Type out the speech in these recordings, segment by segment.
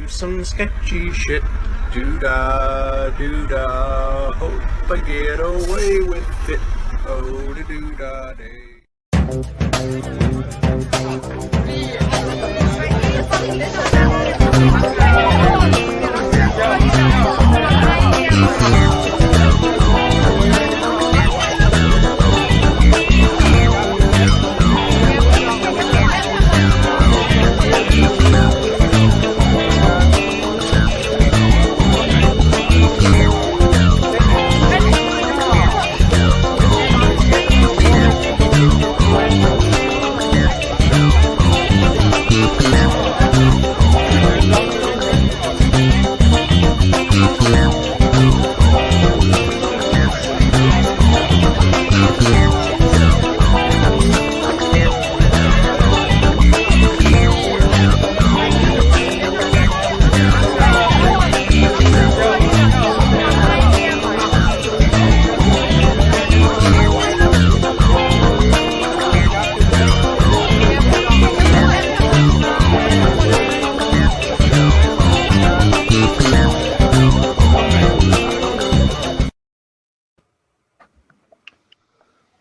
do some sketchy shit. Do-da, do-da, hope I get away with it. Oh, do-da, day.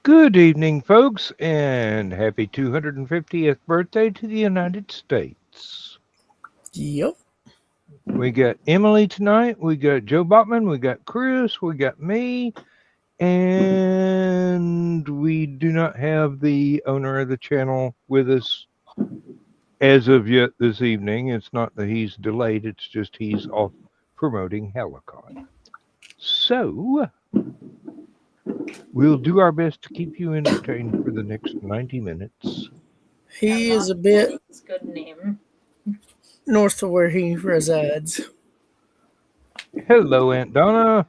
Good evening, folks, and happy 250th birthday to the United States. Yep. We got Emily tonight, we got Joe Botman, we got Chris, we got me, and we do not have the owner of the channel with us as of yet this evening. It's not that he's delayed, it's just he's off promoting Helicon. So, we'll do our best to keep you entertained for the next 90 minutes. He is a bit good name. north of where he resides. Hello, Aunt Donna.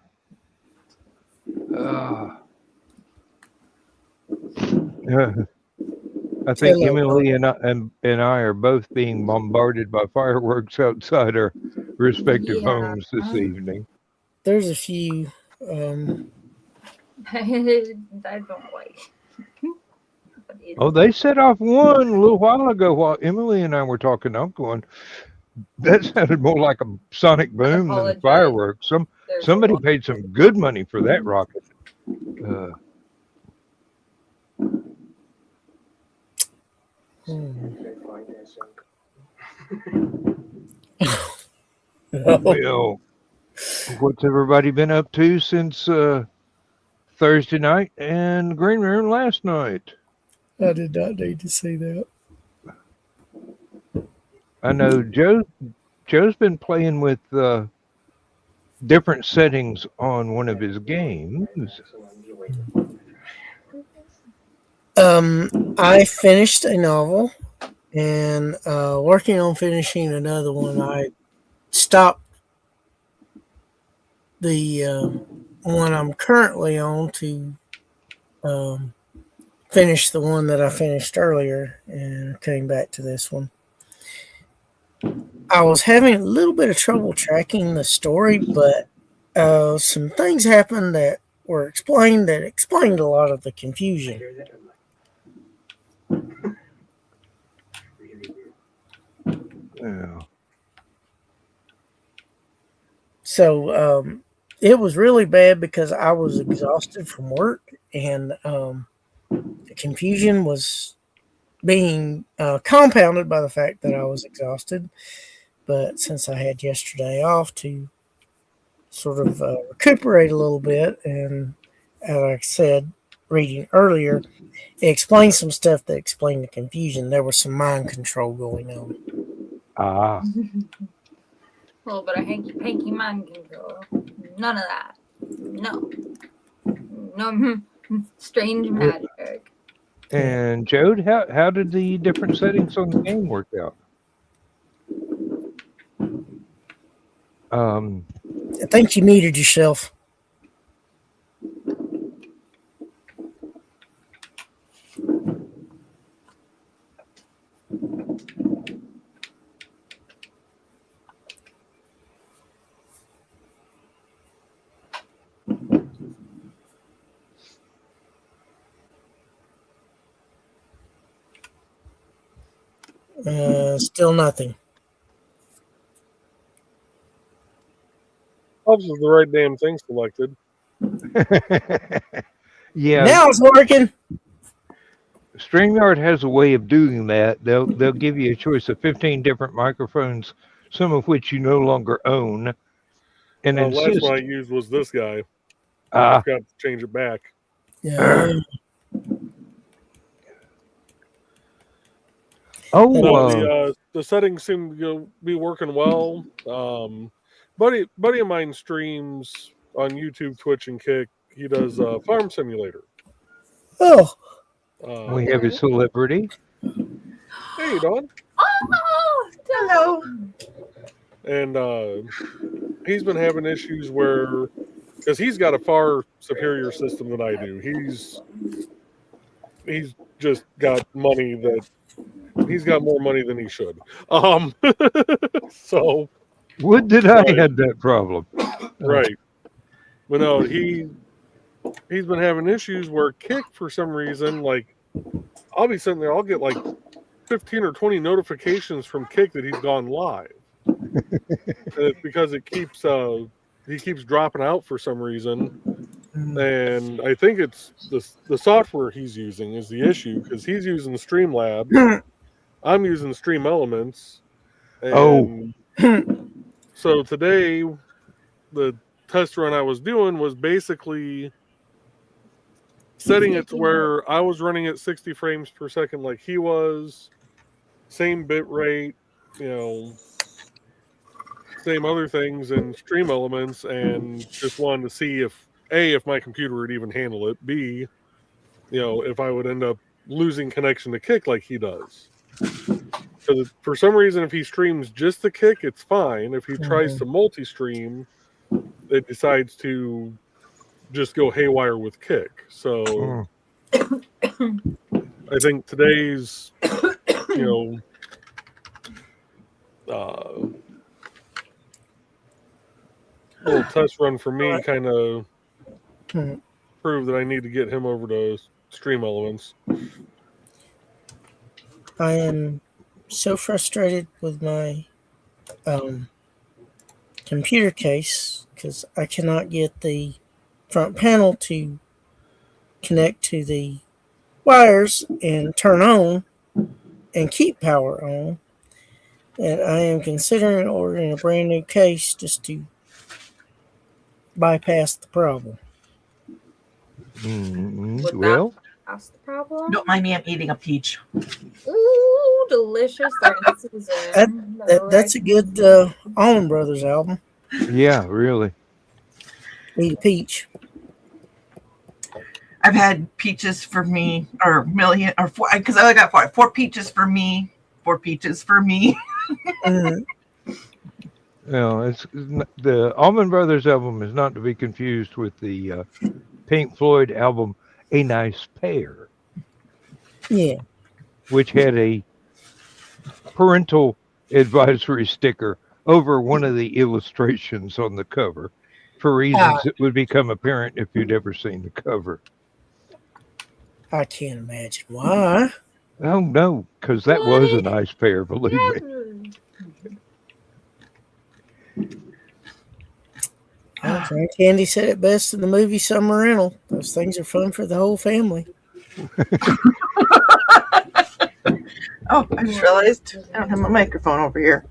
I think Hello, Emily and I are both being bombarded by fireworks outside our respective homes this evening. There's a few. I don't like. Oh, they set off one a little while ago while Emily and I were talking. I'm going, that sounded more like a sonic boom than a fireworks. Somebody paid some good money for that rocket. Well, what's everybody been up to since Thursday night and Green Room last night? I did not need to see that. I know Joe's been playing with different settings on one of his games. I finished a novel and working on finishing another one. I stopped the one I'm currently on to finish the one that I finished earlier and came back to this one. I was having a little bit of trouble tracking the story, but some things happened that were explained that explained a lot of the confusion. Yeah. So it was really bad because I was exhausted from work, and the confusion was being compounded by the fact that I was exhausted. But since I had yesterday off to sort of recuperate a little bit, and as I said, reading earlier, it explained some stuff that explained the confusion. There was some mind control going on. Ah. A little bit of hanky mind control. None of that. No. No strange magic. And Jode, how did the different settings on the game work out? I think you muted yourself. Still nothing. Helps with the right damn thing selected. Yeah, Now it's working. StreamYard has a way of doing that. They'll give you a choice of 15 different microphones, some of which you no longer own, and The last one I insist. used was this guy. I forgot to change it back. Yeah. No, the settings seem to be working well. Buddy of mine streams on YouTube, Twitch, and Kick. He does Farm Simulator. Oh, We have a celebrity. Hey, Dawn. Oh, Hello. And he's been having issues where, because he's got a far superior system than I do. He's just got money that he's got more money than he should. So Would that I had that problem. right. But no, he's been having issues where Kick, for some reason, like I'll be sitting there, I'll get like 15 or 20 notifications from Kick that he's gone live. And it's because he keeps dropping out for some reason. And I think it's the software he's using is the issue, because he's using Streamlabs. I'm using Stream Elements. And so today, the test run I was doing was basically setting it to where I was running at 60 frames per second like he was, same bit rate, same other things in Stream Elements, and just wanted to see if my computer would even handle it, B, if I would end up losing connection to Kick like he does. Because for some reason, if he streams just the Kick, it's fine. If he tries to multi-stream, it decides to just go haywire with Kick. So I think today's, little test run for me kind of proved that I need to get him over to Stream Elements. I am so frustrated with my computer case because I cannot get the front panel to connect to the wires and turn on and keep power on. And I am considering ordering a brand new case just to bypass the problem. Well, that's the problem. Don't mind me, I'm eating a peach. Ooh, delicious. That's a good Allman Brothers album. Yeah, really. Eat a peach. I've had peaches for me, or million, or four, because I only got four peaches for me, 4 peaches for me. No, it's the Allman Brothers album is not to be confused with the Pink Floyd album A Nice Pair. Yeah. Which had a parental advisory sticker over one of the illustrations on the cover for reasons that would become apparent if you'd ever seen the cover. I can't imagine why. Oh, no, because that was a nice pair, believe me. Frank Candy said it best in the movie Summer Rental. Those things are fun for the whole family. Oh, I just realized I don't have my microphone over here.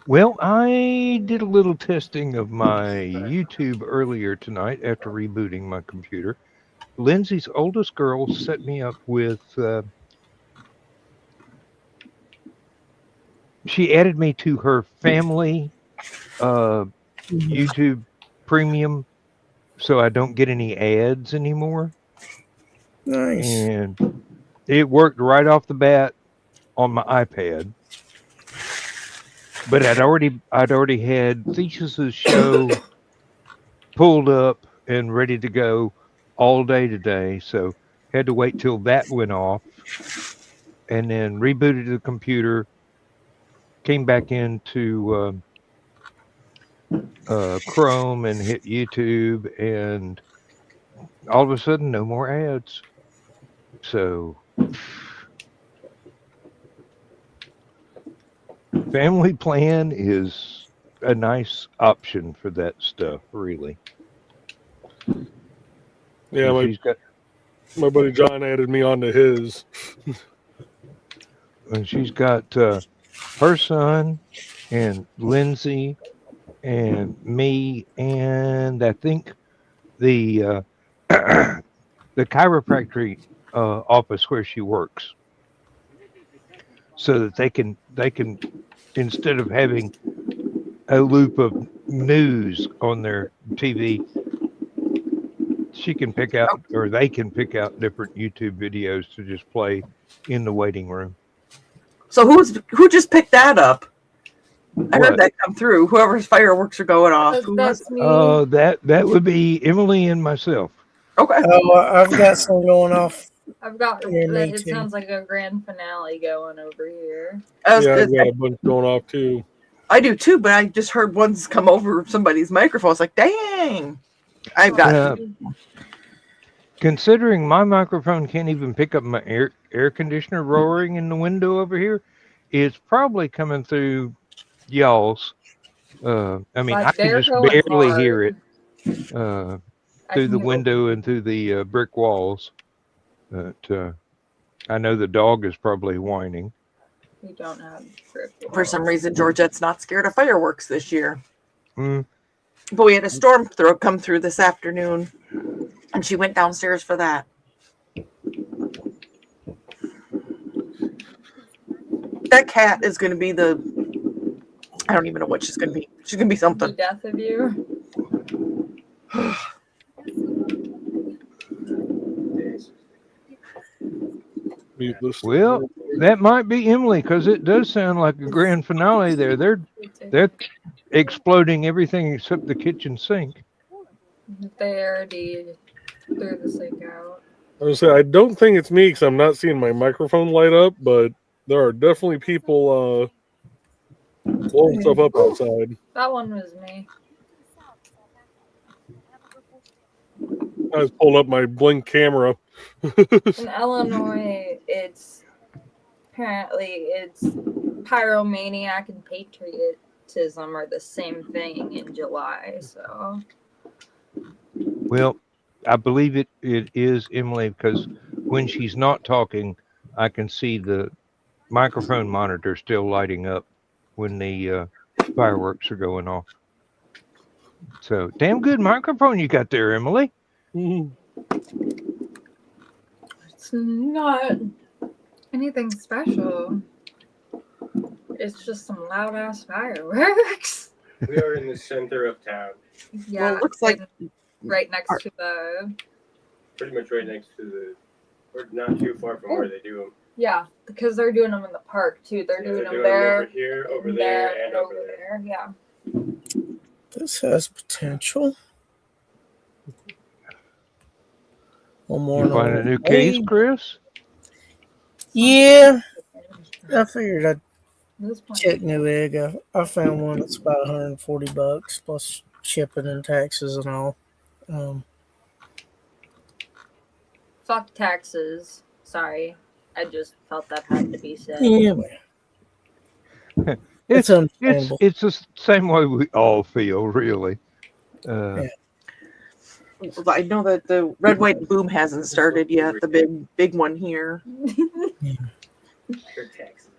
Well, I did a little testing of my YouTube earlier tonight after rebooting my computer. Lindsay's oldest girl set me up with... she added me to her family YouTube premium so I don't get any ads anymore. Nice. And it worked right off the bat on my iPad. But I'd already had Theseus's show pulled up and ready to go all day today, so had to wait till that went off and then rebooted the computer, came back into Chrome and hit YouTube, and all of a sudden no more ads. So Family Plan is a nice option for that stuff, really. Yeah, And my, she's got my buddy John added me onto his. her son and Lindsay and me, and I think the the chiropractic office where she works, so that they can instead of having a loop of news on their TV, she can pick out, or they can pick out different YouTube videos to just play in the waiting room. So who just picked that up? I heard What? that come through. Whoever's fireworks are going off. Who was That's me. That would be Emily and myself. Okay. Oh, I've got some going off. I've got. Yeah, me It too. sounds like a grand finale going over here. Yeah, I've got a bunch going off too. I do too, but I just heard one's come over somebody's microphone. It's like, dang. I've got Considering my microphone can't even pick up my air conditioner roaring in the window over here, it's probably coming through y'all's. I mean, Like, I can they're just going barely hear hard. it I through can the hear- window and through the brick walls. But I know the dog is probably whining. We don't have brick for some walls. reason Georgette's not scared of fireworks this year. Mm. But we had a storm come through this afternoon, and she went downstairs for that. That cat is going to be I don't even know what she's going to be. She's going to be The something. death of you. Mute this. Well, that might be Emily because it does sound like a grand finale there. They're exploding everything except the kitchen sink. They already threw the sink out. I was gonna say, I don't think it's me because I'm not seeing my microphone light up, but there are definitely people blowing stuff up outside. That one was me. I just pulled up my Blink camera. In Illinois, apparently it's pyromaniac and patriotism are the same thing in July. So Well, I believe it is Emily because when she's not talking, I can see the microphone monitor still lighting up when the fireworks are going off. So, damn good microphone you got there, Emily. Mhm. it's not anything special. It's just some loud ass fireworks. We are in the center of town, Yeah, Well, it looks like and right next to the pretty much right next to or not too far from where they do them. yeah, because they're doing them in the park too. They're doing them there, over here, over and there, and over over there. there. Yeah. This has potential. One more. You find a new case, Chris? Yeah, I figured I'd This point, check new egg. I found one that's about $140 plus shipping and taxes and all. fuck taxes. Sorry, I just felt that had to be said. Yeah, it's understandable. It's the same way we all feel, really. Yeah. I know that the red, white, and boom hasn't started yet. The big one here. Pure taxes.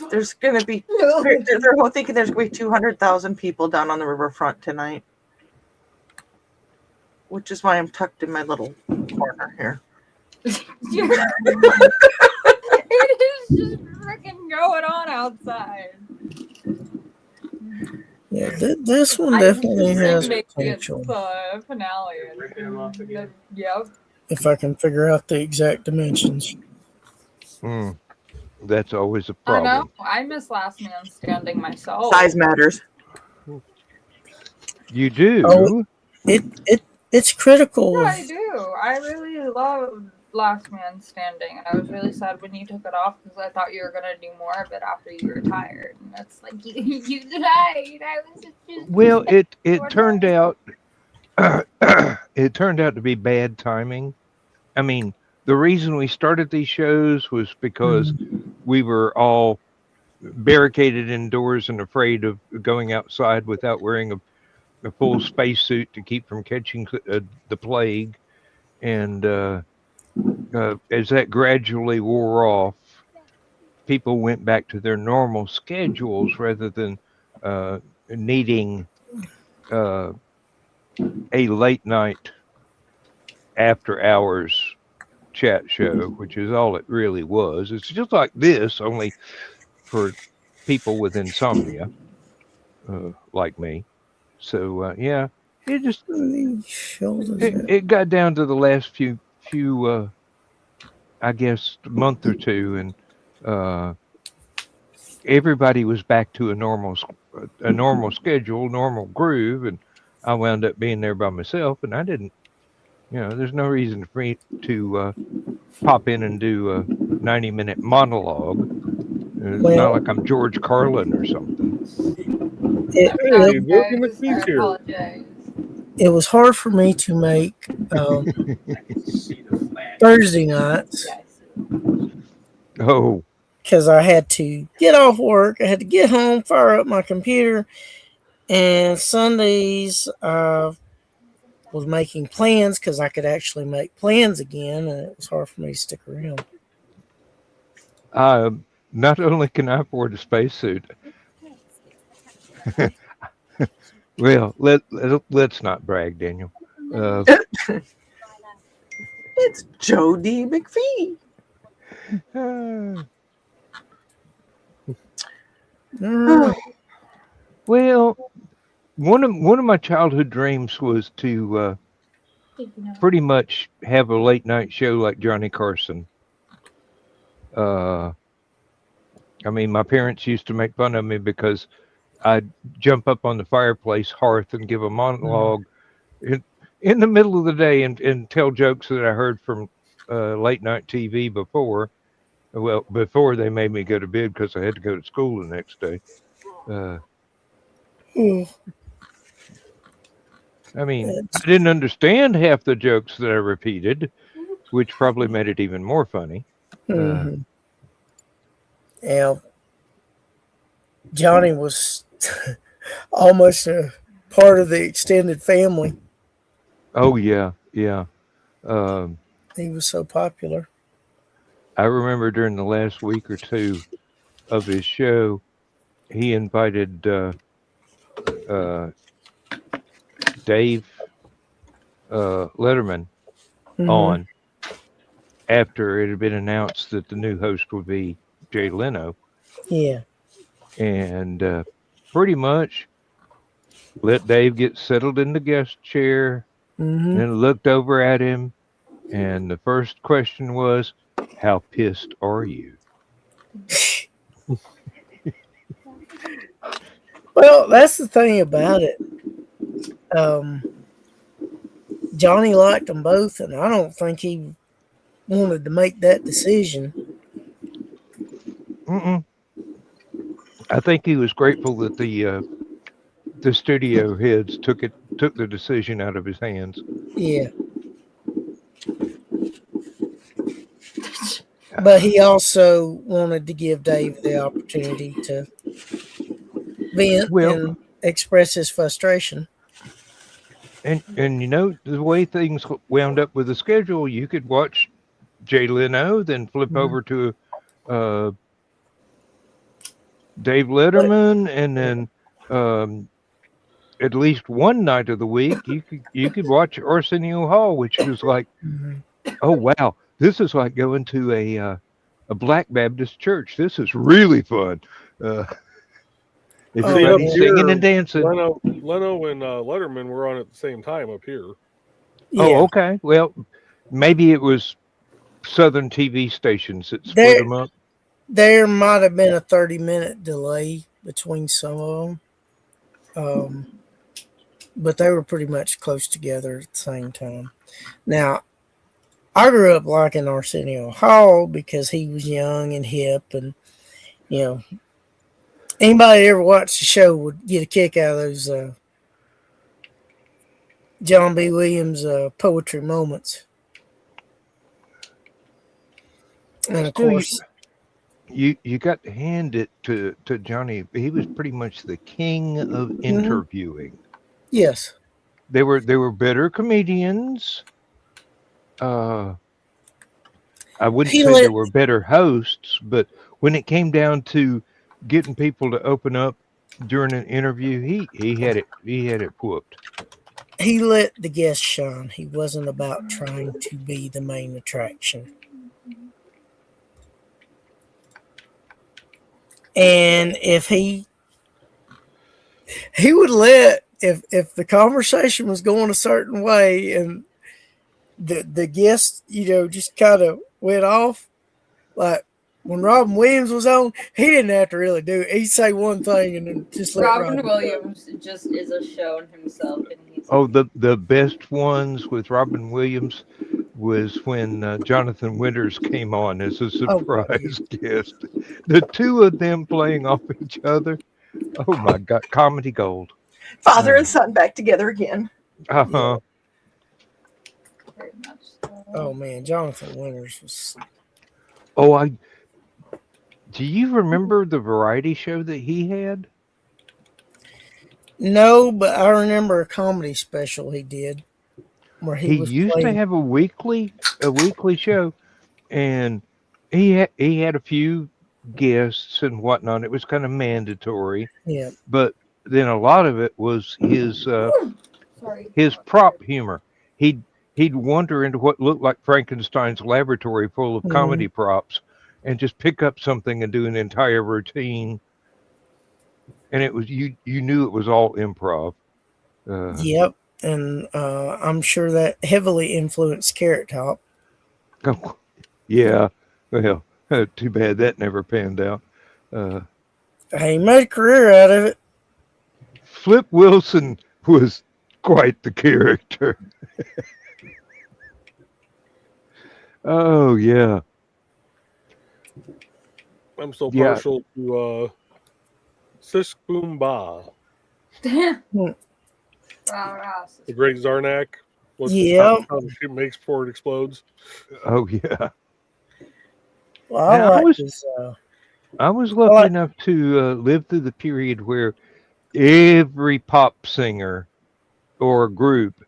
There's gonna be. They're thinking there's gonna be 200,000 people down on the riverfront tonight, which is why I'm tucked in my little corner here. It is just freaking going on outside. Yeah, this one I definitely just has make potential. it the finale. Ripping them off again. Yep. If I can figure out the exact dimensions. That's always a I know. problem. I miss Last Man Standing myself. Size matters. You do? Oh. It's critical. Yeah, I do. I really love Last Man Standing, and I was really sad when you took it off because I thought you were gonna do more of it after you retired. And it's like you died. I was just Well, it turned out it turned out to be bad timing. I mean, the reason we started these shows was because we were all barricaded indoors and afraid of going outside without wearing a full spacesuit to keep from catching the plague. And as that gradually wore off, people went back to their normal schedules rather than needing a late night after hours chat show, which is all it really was. It's just like this, only for people with insomnia, like me. So yeah, it just it got down to the last few I guess month or two, and everybody was back to a normal schedule, normal groove, and I wound up being there by myself, and I didn't. There's no reason for me to pop in and do a 90-minute monologue. It's not like I'm George Carlin or something. It was hard for me to make Thursday nights. Oh. Because I had to get off work. I had to get home, fire up my computer. And Sundays, I was making plans because I could actually make plans again. And it was hard for me to stick around. Not only can I afford a spacesuit. Well, let's not brag, Daniel. It's Joe D. McPhee. Well, one of my childhood dreams was to pretty much have a late night show like Johnny Carson. I mean, my parents used to make fun of me because I'd jump up on the fireplace hearth and give a monologue in the middle of the day and tell jokes that I heard from late night TV before. Well, before they made me go to bed because I had to go to school the next day. I mean, I didn't understand half the jokes that I repeated, which probably made it even more funny. Yeah. Johnny was almost a part of the extended family. Oh, yeah. He was so popular. I remember during the last week or two of his show, he invited Dave Letterman on after it had been announced that the new host would be Jay Leno. Yeah. And pretty much let Dave get settled in the guest chair and looked over at him. And the first question was, how pissed are you? Well, that's the thing about it. Johnny liked them both, and I don't think he wanted to make that decision. I think he was grateful that the studio heads took the decision out of his hands. Yeah. But he also wanted to give Dave the opportunity to vent and express his frustration. And the way things wound up with the schedule, you could watch Jay Leno, then flip over to Dave Letterman, and then at least one night of the week you could watch Arsenio Hall, which was like, oh wow, this is like going to a Black Baptist church. This is really fun. Everybody's singing and dancing. Leno and Letterman were on at the same time up here. Yeah. Oh, okay. Well, maybe it was Southern TV stations that split them up. There might have been a 30-minute delay between some of them. But they were pretty much close together at the same time. Now, I grew up liking Arsenio Hall because he was young and hip, and anybody that ever watched the show would get a kick out of those John B. Williams poetry moments. And of course, you got to hand it to Johnny. He was pretty much the king of interviewing. Yes. They were better comedians. I wouldn't He say they let were better hosts, but when it came down to getting people to open up during an interview, he had it whooped. he let the guests shine. He wasn't about trying to be the main attraction. And if he would let if the conversation was going a certain way and the guest, just kind of went off, like when Robin Williams was on, he didn't have to really do it. He'd say one thing and then just let Robin Robin Williams just is a show in himself, and he's Oh, the best ones with Robin Williams was when Jonathan Winters came on as a surprise guest. The two of them playing off each other. Oh my God, comedy gold. Father and son back together again. Uh-huh. very much so. Oh man, Jonathan Winters was. Oh, do you remember the variety show that he had? No, but I remember a comedy special he did where He was used playing. to have a weekly show, and he had a few guests and whatnot. It was kind of mandatory, Yeah. but then a lot of it was his Sorry. prop humor. He'd wander into what looked like Frankenstein's laboratory full of comedy props, and just pick up something and do an entire routine. And it was you knew it was all improv. Yep, and I'm sure that heavily influenced Carrot Top. Oh, yeah. Well, too bad that never panned out. He made a career out of it. Flip Wilson was quite the character. Oh yeah. I'm so partial to Sisk Boom Ba, the Great Zarnak. Yeah. How the shit makes before it explodes. Oh yeah. Well, I Now, like his. I was lucky enough to live through the period where every pop singer or group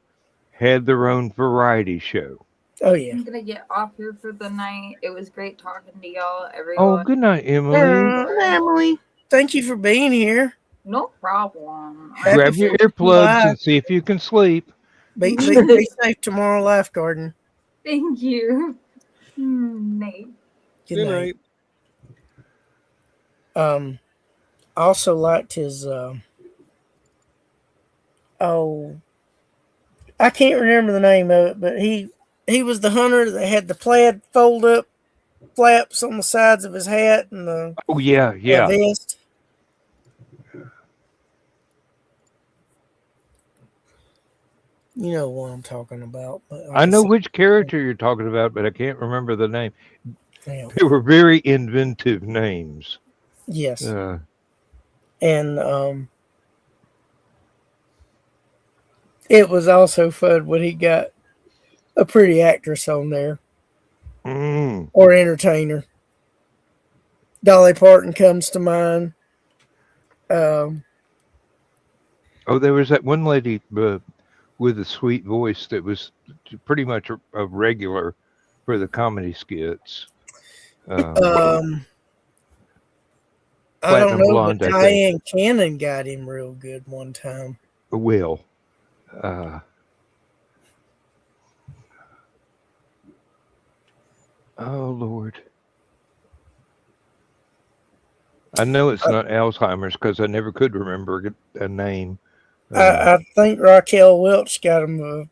had their own variety show. Oh yeah. I'm gonna get off here for the night. It was great talking to y'all, Oh, everyone. good night, Emily. Emily. Thank you for being here. No problem. Grab your earplugs and see if you can sleep. Be safe tomorrow, Life Garden. Thank you. Nate. Good night. I also liked his. I can't remember the name of it, but he was the hunter that had the plaid fold up flaps on the sides of his hat and the vest. You know what I'm talking about. But I know which character you're talking about, but I can't remember the name. Yeah. They were very inventive names. Yes. And it was also fun when he got a pretty actress on there or entertainer. Dolly Parton comes to mind. There was that one lady with a sweet voice that was pretty much a regular for the comedy skits. I don't know, blonde, but Diane Cannon got him real good one time. Will. Oh, Lord. I know it's not Alzheimer's because I never could remember a name. I think Raquel Welch got him a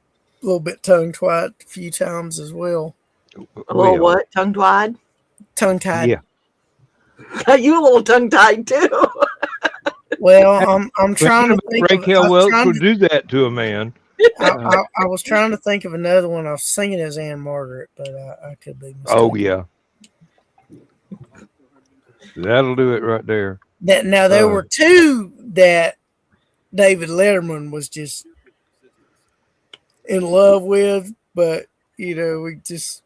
little bit tongue-tied a few times as well. A little what? Tongue-tied? Tongue-tied. Yeah. Got you a little tongue-tied too. Well, I'm trying to think. Raquel Welch would do that to a man. I was trying to think of another one. I was singing as Anne Margaret, but I could be mistaken. Oh yeah, that'll do it right there. Now there were two that David Letterman was just in love with, but we just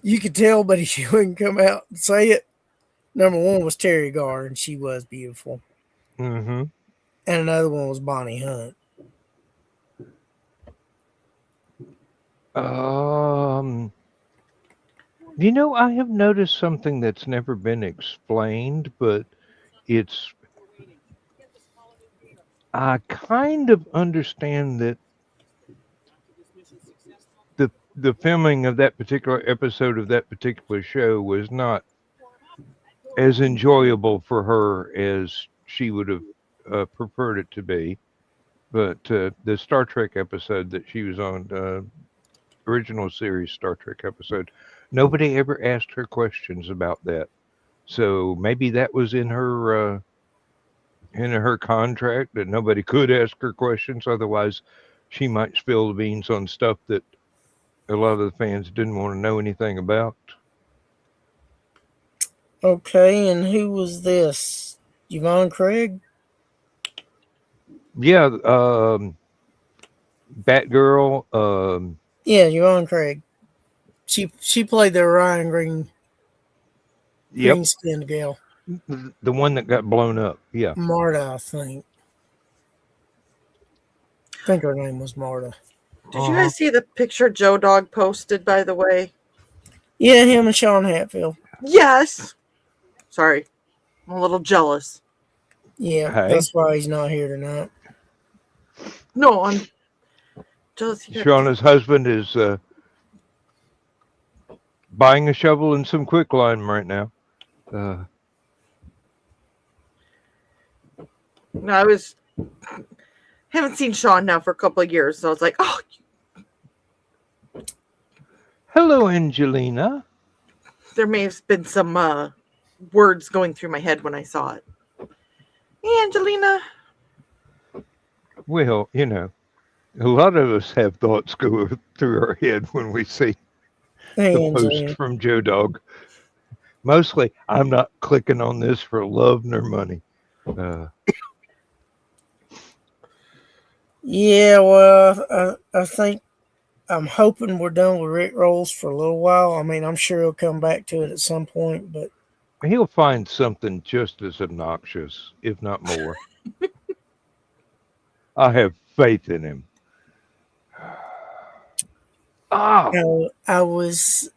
You could tell, but he wouldn't come out and say it. Number one was Terry Garr, and she was beautiful. Mm-hmm. And another one was Bonnie Hunt. I have noticed something that's never been explained, but I kind of understand that the filming of that particular episode of that particular show was not as enjoyable for her as she would have preferred it to be. But the Star Trek episode that she was on, original series Star Trek episode, nobody ever asked her questions about that. So maybe that was in her contract that nobody could ask her questions. Otherwise, she might spill the beans on stuff that a lot of the fans didn't want to know anything about. Okay, and who was this? Yvonne Craig? Yeah, Batgirl. Yeah, Yvonne Craig. She played the Orion green skinned gal. The one that got blown up. Yeah. Marta, I think. I think her name was Marta. Did you guys see the picture Joe Dog posted, by the way? Yeah, him and Sean Hatfield. Yes. Sorry. I'm a little jealous. Yeah, Hey. That's why he's not here tonight. No, I'm jealous. Shauna's husband is buying a shovel and some quicklime right now. No, I haven't seen Sean now for a couple of years, so I was like, oh. Hello, Angelina. There may have been some words going through my head when I saw it. Hey, Angelina. Well, a lot of us have thoughts go through our head when we see the post from Joe Dog. Mostly, I'm not clicking on this for love nor money. Yeah, well, I think I'm hoping we're done with Rick Rolls for a little while. I mean, I'm sure he'll come back to it at some point, but he'll find something just as obnoxious, if not more. I have faith in him. I was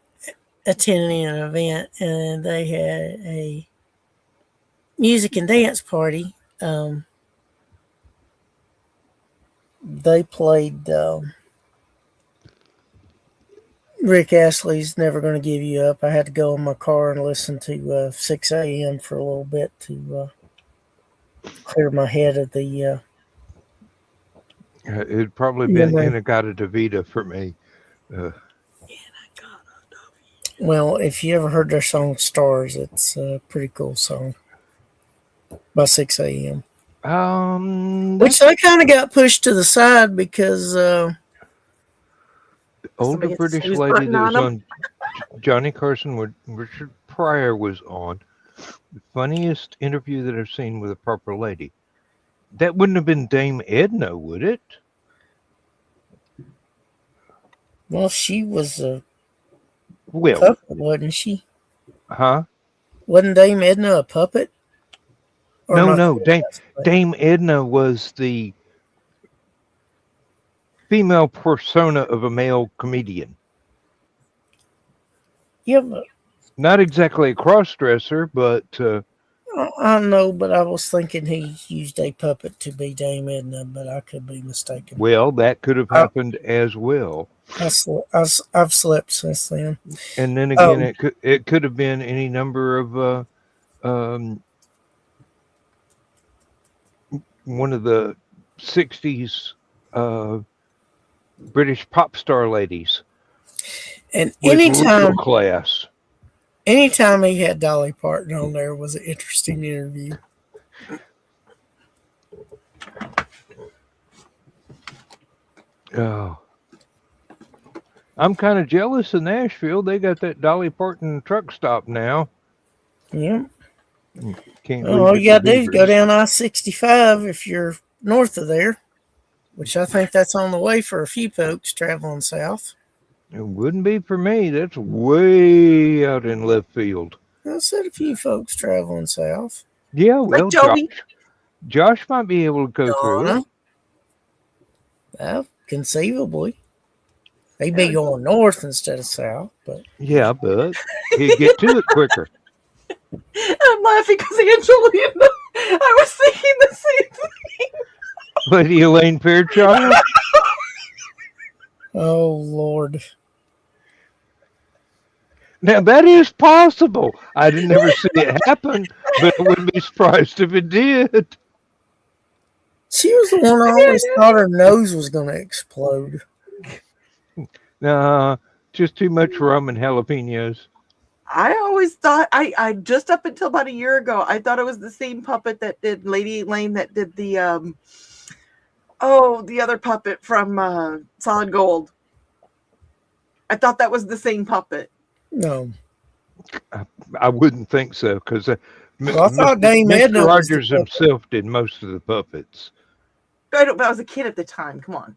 attending an event and they had a music and dance party. They played Rick Astley's Never Gonna Give You Up. I had to go in my car and listen to 6 a.m. for a little bit to clear my head of the it'd probably been In-A-Gadda-Da-Vida for me. Well, if you ever heard their song Stars, it's a pretty cool song by 6 a.m. Which they kind of got pushed to the side because older British lady that was on Johnny Carson with Richard Pryor was on. The funniest interview that I've seen with a proper lady. That wouldn't have been Dame Edna, would it? Well, she was a puppet, wasn't she? Huh? Wasn't Dame Edna a puppet? Or No. Dame Edna was the female persona of a male comedian. Yeah, but not exactly a cross-dresser, but I know, but I was thinking he used a puppet to be Dame Edna, but I could be mistaken. Well, that could have happened as well. I've slept since then. And then again, it could have been any number of one of the 60s British pop star ladies. And anytime he had Dolly Parton on there was an interesting interview. Oh, I'm kind of jealous of Nashville. They got that Dolly Parton truck stop now. Yeah. All you got to do is go down I-65 if you're north of there, which I think that's on the way for a few folks traveling south. It wouldn't be for me. That's way out in left field. I said a few folks traveling south. Yeah, Like well, Joey. Josh might be able to go through it. Donna. Conceivably. They'd be going north instead of south, but Yeah, but he'd get to it quicker. I'm laughing because Angelina. I was thinking the same thing. Lady Elaine Fairchild? oh Lord. Now, that is possible. I didn't never see it happen, but I wouldn't be surprised if it did. She was the one I always thought her nose was gonna explode. Nah, just too much rum and jalapenos. I always thought I just up until about a year ago, I thought it was the same puppet that did Lady Elaine that did the the other puppet from Solid Gold. I thought that was the same puppet. No. I wouldn't think so, because Well, I thought Dame Mr. Edna was the Rogers puppet. himself did most of the puppets. I was a kid at the time. Come on.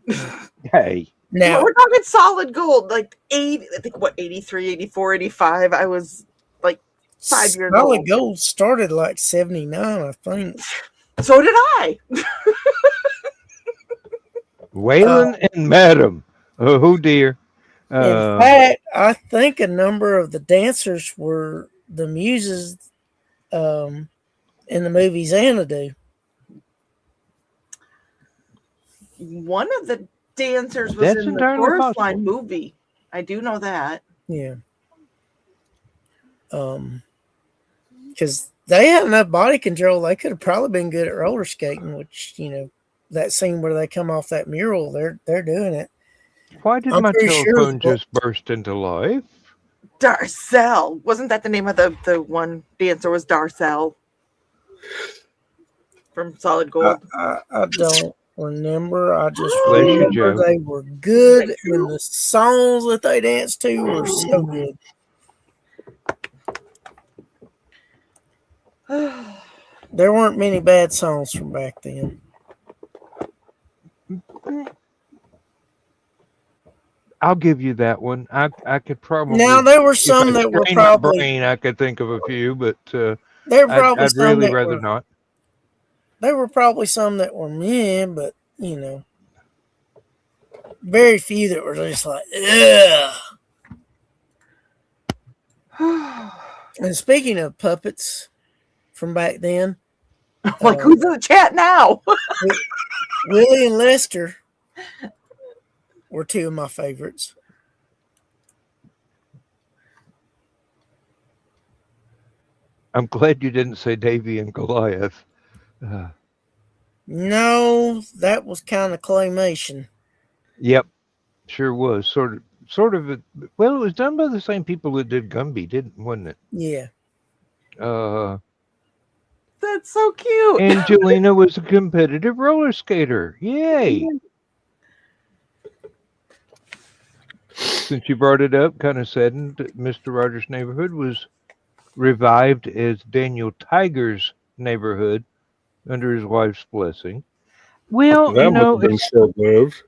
Hey, Now We're talking Solid Gold, like 83, 84, 85. I was like 5 years Solid old. Gold started like 79, I think. So did I. Waylon and Madam. Oh dear. In fact, I think a number of the dancers were the muses in the movie Xanadu. One of the dancers was That's in the entirely Chorus possible. Line movie. I do know that. Yeah. Because they had enough body control, they could have probably been good at roller skating, which, that scene where they come off that mural, they're doing it. Why did I'm my pretty sure telephone the- just burst into life? Darcel. Wasn't that the name of the one dancer was Darcel from Solid Gold? I don't remember. I just Bless you, remember Joe. they were good, and the songs that they danced to were so good. There weren't many bad songs from back then. I'll give you that one. I could probably. Now there were if some I that were strained my probably brain, I could think of a few, but there were probably I'd some really that rather were, not. there were probably some that were meh, but very few that were just like ugh. And speaking of puppets from back then, Like, who's in the chat now? Willie and Lester were two of my favorites. I'm glad you didn't say Davy and Goliath. No, that was kind of claymation. Yep, sure was. Sort of. Well, it was done by the same people that did Gumby, wasn't it? Yeah. That's so cute. Angelina was a competitive roller skater. Yay! Since you brought it up, kind of saddened that Mr. Rogers' Neighborhood was revived as Daniel Tiger's Neighborhood under his wife's blessing. Well, That must have been short-lived.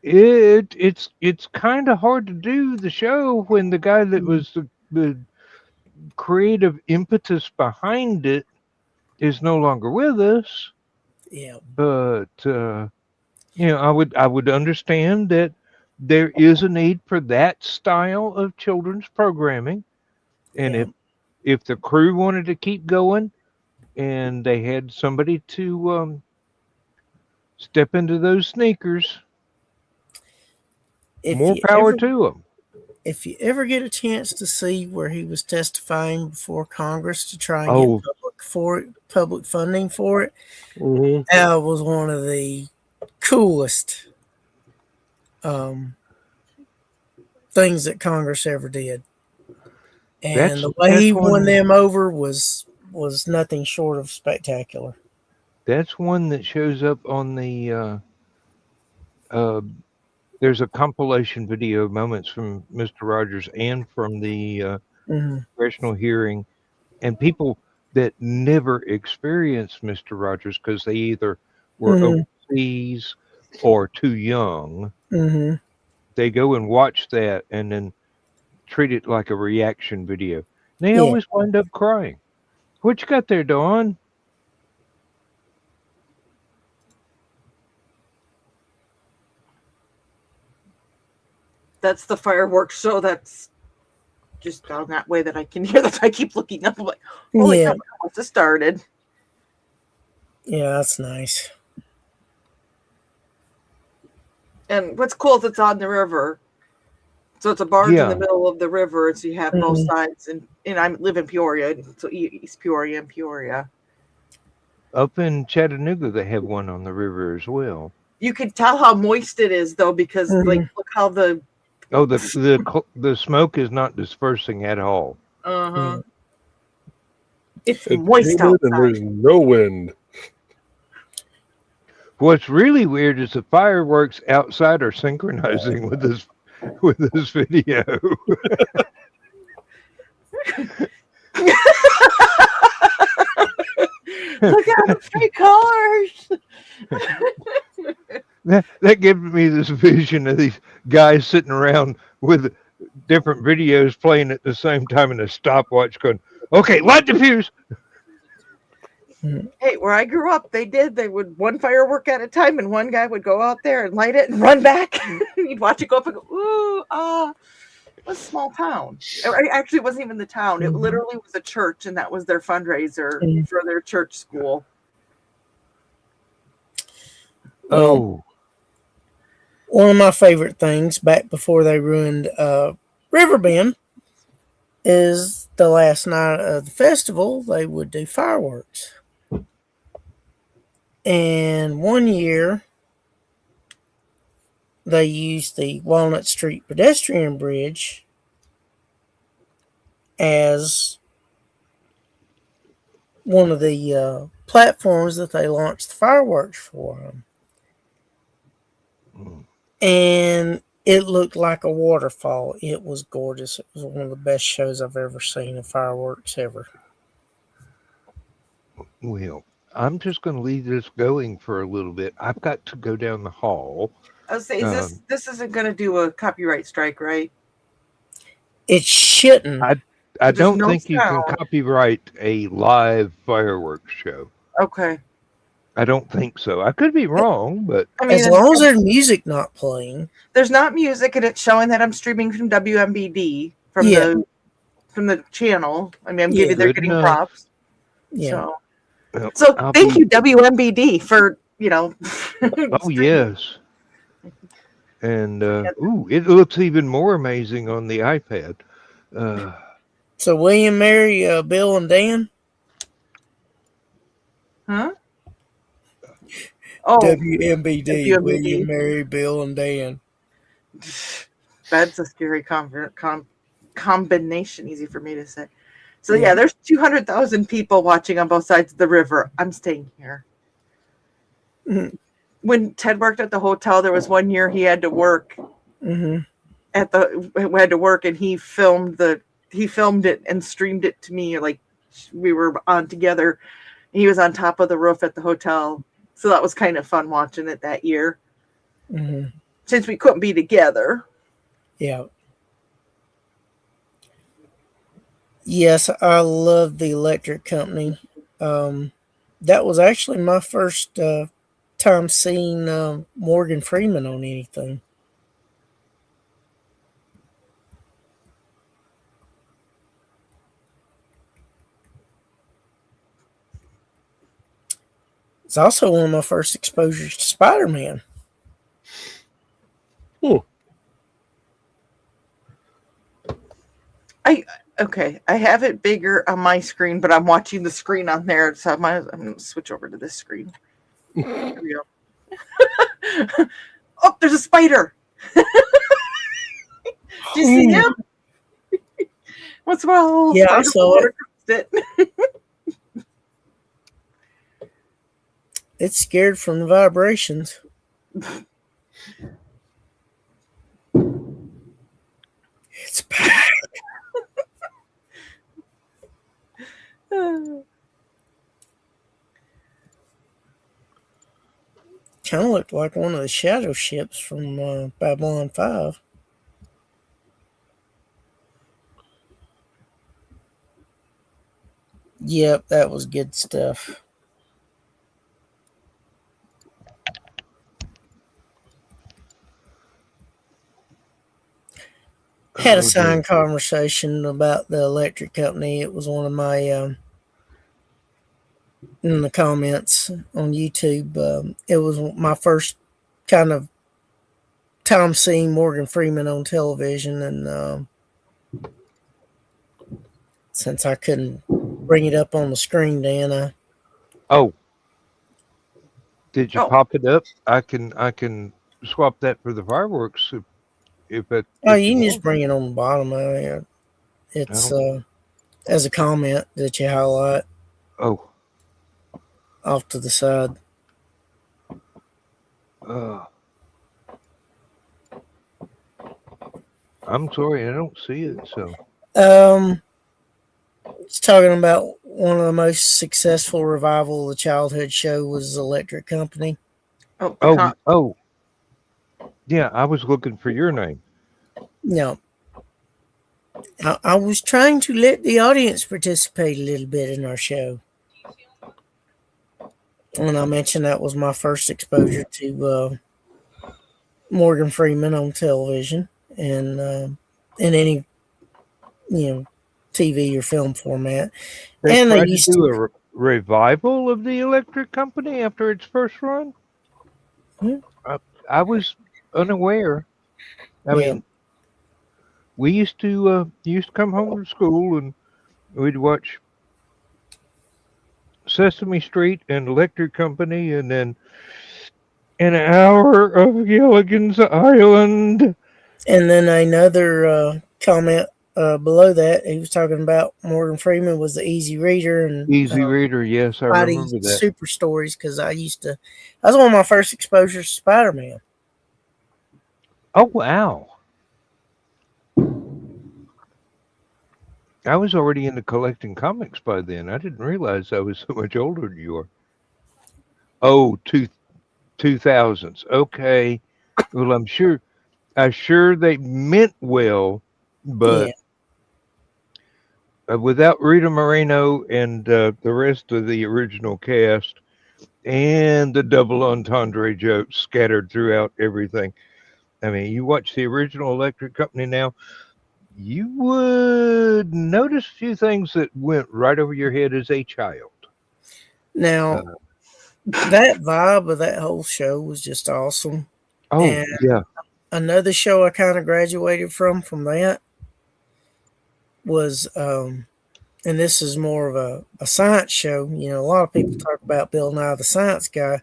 it's kind of hard to do the show when the guy that was the creative impetus behind it is no longer with us. Yeah. But I would understand that there is a need for that style of children's programming, and if the crew wanted to keep going and they had somebody to step into those sneakers, more power to them. If you ever get a chance to see where he was testifying before Congress to try and get public funding for it, that was one of the coolest things that Congress ever did. And the way he won them over was nothing short of spectacular. That's one that shows up on the there's a compilation video of moments from Mr. Rogers and from the congressional hearing, and people that never experienced Mr. Rogers because they either were overseas or too young. they go and watch that and then treat it like a reaction video. And they Yeah. always wind up crying. What you got there, Dawn? That's the fireworks show. That's just down that way that I can hear that. I keep looking up. I'm like, holy Yeah. cow, once it started. Yeah, that's nice. And what's cool is it's on the river. So it's a barge in the Yeah. middle of the river. And so you have both Mhm. sides. And I live in Peoria. So East Peoria and Peoria. Up in Chattanooga, they have one on the river as well. You can tell how moist it is, though, because like look how the Oh, the smoke is not dispersing at all. Yeah. it's It's moist humid and outside. there's no wind. What's really weird is the fireworks outside are synchronizing with this video. Look at the three colors. That gives me this vision of these guys sitting around with different videos playing at the same time in a stopwatch going, okay, light the fuse. Hey, where I grew up, they would one firework at a time, and one guy would go out there and light it and run back. You'd watch it go up and go, ooh, ah. It was a small town. Actually, it wasn't even the town. It literally was a church, and that was their fundraiser for their church school. Oh. One of my favorite things back before they ruined Riverbend is the last night of the festival, they would do fireworks. And one year, they used the Walnut Street pedestrian bridge as one of the platforms that they launched the fireworks for. And it looked like a waterfall. It was gorgeous. It was one of the best shows I've ever seen of fireworks ever. Well, I'm just going to leave this going for a little bit. I've got to go down the hall. I was saying, this isn't going to do a copyright strike, right? It shouldn't. I don't think you can copyright a live fireworks show. Okay. I don't think so. I could be wrong, but I mean, as long as there's music not playing. There's not music, and it's showing that I'm streaming from WMBD from the channel. I mean, they're getting props. Yeah. So thank you, WMBD, for Oh yes. And it looks even more amazing on the iPad. So William, Mary, Bill, and Dan. Huh? Oh, WMBD. William, Mary, Bill, and Dan. That's a scary combination. Easy for me to say. So yeah, there's 200,000 people watching on both sides of the river. I'm staying here. When Ted worked at the hotel, there was one year he had to work and he filmed it and streamed it to me, like we were on together. He was on top of the roof at the hotel, so that was kind of fun watching it that year. Since we couldn't be together. Yeah. Yes, I love the electric company. That was actually my first time seeing Morgan Freeman on anything. It's also one of my first exposures to Spider-Man. I have it bigger on my screen, but I'm watching the screen on there, so I'm going to switch over to this screen. There we go. Oh, there's a spider. Do you see him? What's wrong? Yeah, I saw it. It's scared from the vibrations. It's back. Kind of looked like one of the shadow ships from Babylon 5. Yep, that was good stuff. Had a signed conversation about the electric company. It was one of my in the comments on YouTube. It was my first kind of time seeing Morgan Freeman on television, and since I couldn't bring it up on the screen, Dan, did you pop it up? I can swap that for the fireworks if that. oh, if you can want. just bring it on the bottom. It's as a comment that you highlight off to the side. I'm sorry, I don't see it. So it's talking about one of the most successful revival of the childhood show was Electric Company. Oh, yeah. I was looking for your name. No, I was trying to let the audience participate a little bit in our show. When I mentioned that was my first exposure to Morgan Freeman on television and in any TV or film format. They and tried they to used do a revival of the Electric Company after its first run. Yeah. I was unaware. I mean, we used to come home from school and we'd watch Sesame Street and Electric Company, and then an hour of Gilligan's Island. And then another comment below that, he was talking about Morgan Freeman was the Easy Reader and Easy Reader. Yes, I remember that. Super Stories, because that was one of my first exposures to Spider-Man. Oh wow! I was already into collecting comics by then. I didn't realize I was so much older than you are. Oh, 2000s. Okay. Well, I'm sure they meant well, but without Rita Moreno and the rest of the original cast and the double entendre jokes scattered throughout everything. I mean, you watch the original Electric Company now, you would notice a few things that went right over your head as a child. Now, that vibe of that whole show was just awesome. Oh, and yeah. Another show I kind of graduated from that was, and this is more of a science show. You know, a lot of people talk about Bill Nye the Science Guy.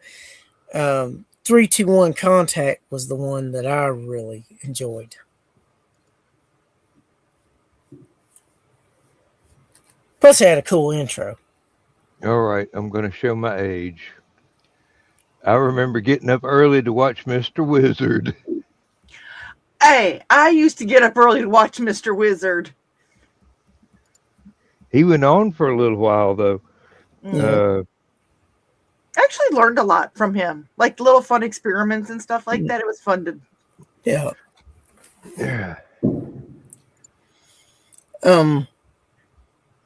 3-2-1 Contact was the one that I really enjoyed. Plus, it had a cool intro. All right, I'm going to show my age. I remember getting up early to watch Mr. Wizard. Hey, I used to get up early to watch Mr. Wizard. He went on for a little while, though. I actually learned a lot from him, like little fun experiments and stuff like that. It was fun to. Yeah.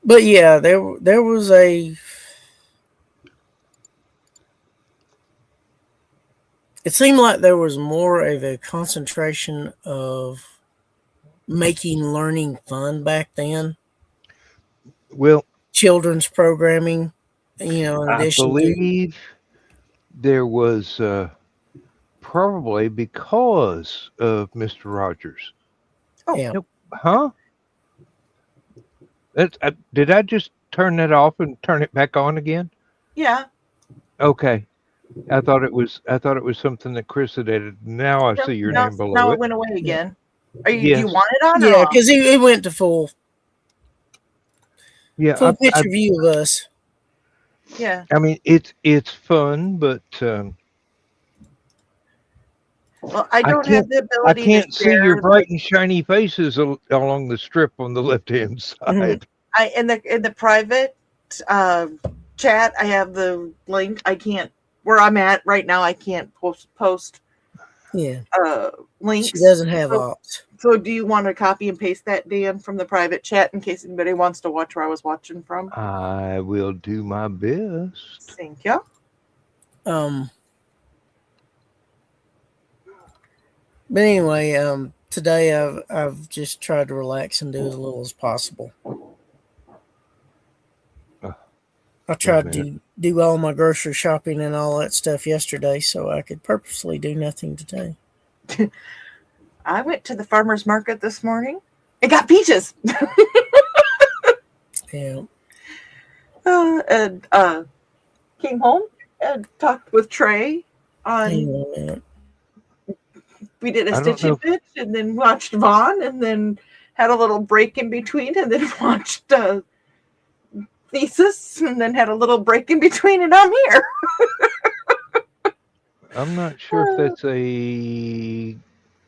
But yeah, there was a. It seemed like there was more of a concentration of making learning fun back then. Well, children's programming, in addition I believe there was probably because of Mr. Rogers. Oh, yeah. Huh? Did I just turn that off and turn it back on again? Yeah. Okay. I thought it was something that Chris had added. Now I see your name below now it. It went away again. Do Yes. you want it on? Yeah, because it went to full. Yeah, full picture view of us. Yeah. I mean, it's fun, but well, I don't have the ability. I can't see your bright and shiny faces along the strip on the left-hand side. In the private chat, I have the link. I can't where I'm at right now, I can't post Yeah, links. she doesn't have so, ops. so do you want to copy and paste that, Dan, from the private chat in case anybody wants to watch where I was watching from? I will do my best. Thank you. But anyway, today I've just tried to relax and do as little as possible. I tried to do all my grocery shopping and all that stuff yesterday, so I could purposely do nothing today. I went to the farmer's market this morning and got peaches. Yeah. And came home and talked with Trey on. Hang on a minute. We did a I don't Stitch and Bitch and then watched Vaughn and then had a little break in between and then watched Thesis and then had a little break in between and I'm here. I'm not sure if that's a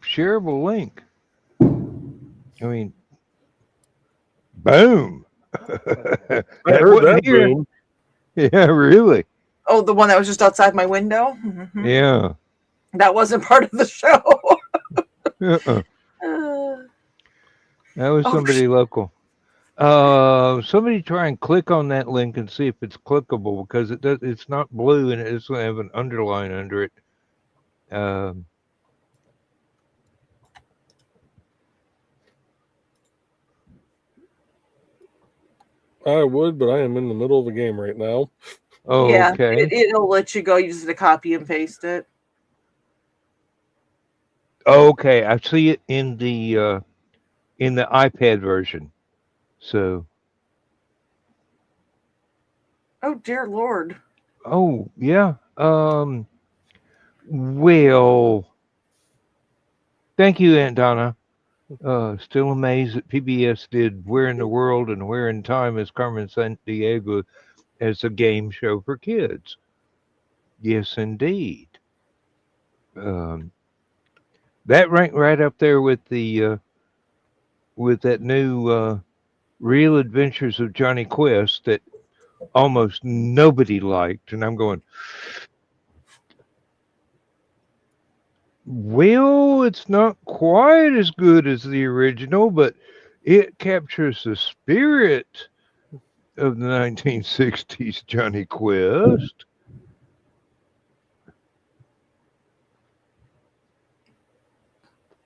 shareable link. I mean, boom. I heard that boom. Yeah, really. Oh, the one that was just outside my window? Mm-hmm. Yeah. That wasn't part of the show. That was somebody local. Somebody try and click on that link and see if it's clickable because it's not blue and it doesn't have an underline under it. I would, but I am in the middle of a game right now. Oh, yeah, okay. It'll let you go use it to copy and paste it. Okay, I see it in the iPad version. So. Oh dear Lord. Oh yeah. Well. Thank you, Aunt Donna. Still amazed that PBS did Where in the World and Where in Time as Carmen Sandiego as a game show for kids. Yes, indeed. That ranked right up there with the with that new Real Adventures of Johnny Quest that almost nobody liked, and I'm going, well, it's not quite as good as the original, but it captures the spirit of the 1960s Johnny Quest.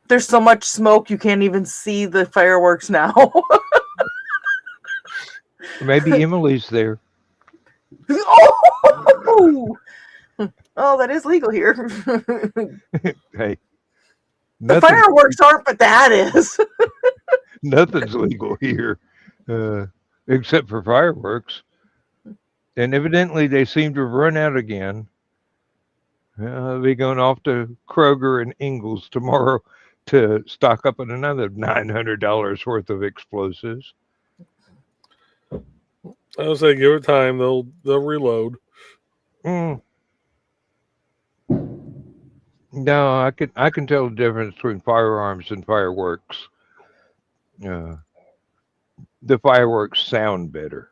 There's so much smoke you can't even see the fireworks now. Maybe Emily's there. Oh, that is legal here. Hey, the fireworks aren't, but that is. Nothing's legal here, except for fireworks. And evidently, they seem to have run out again. They'll be going off to Kroger and Ingles tomorrow to stock up on another $900 worth of explosives. I would say give it time; they'll reload. No, I can tell the difference between firearms and fireworks. The fireworks sound better.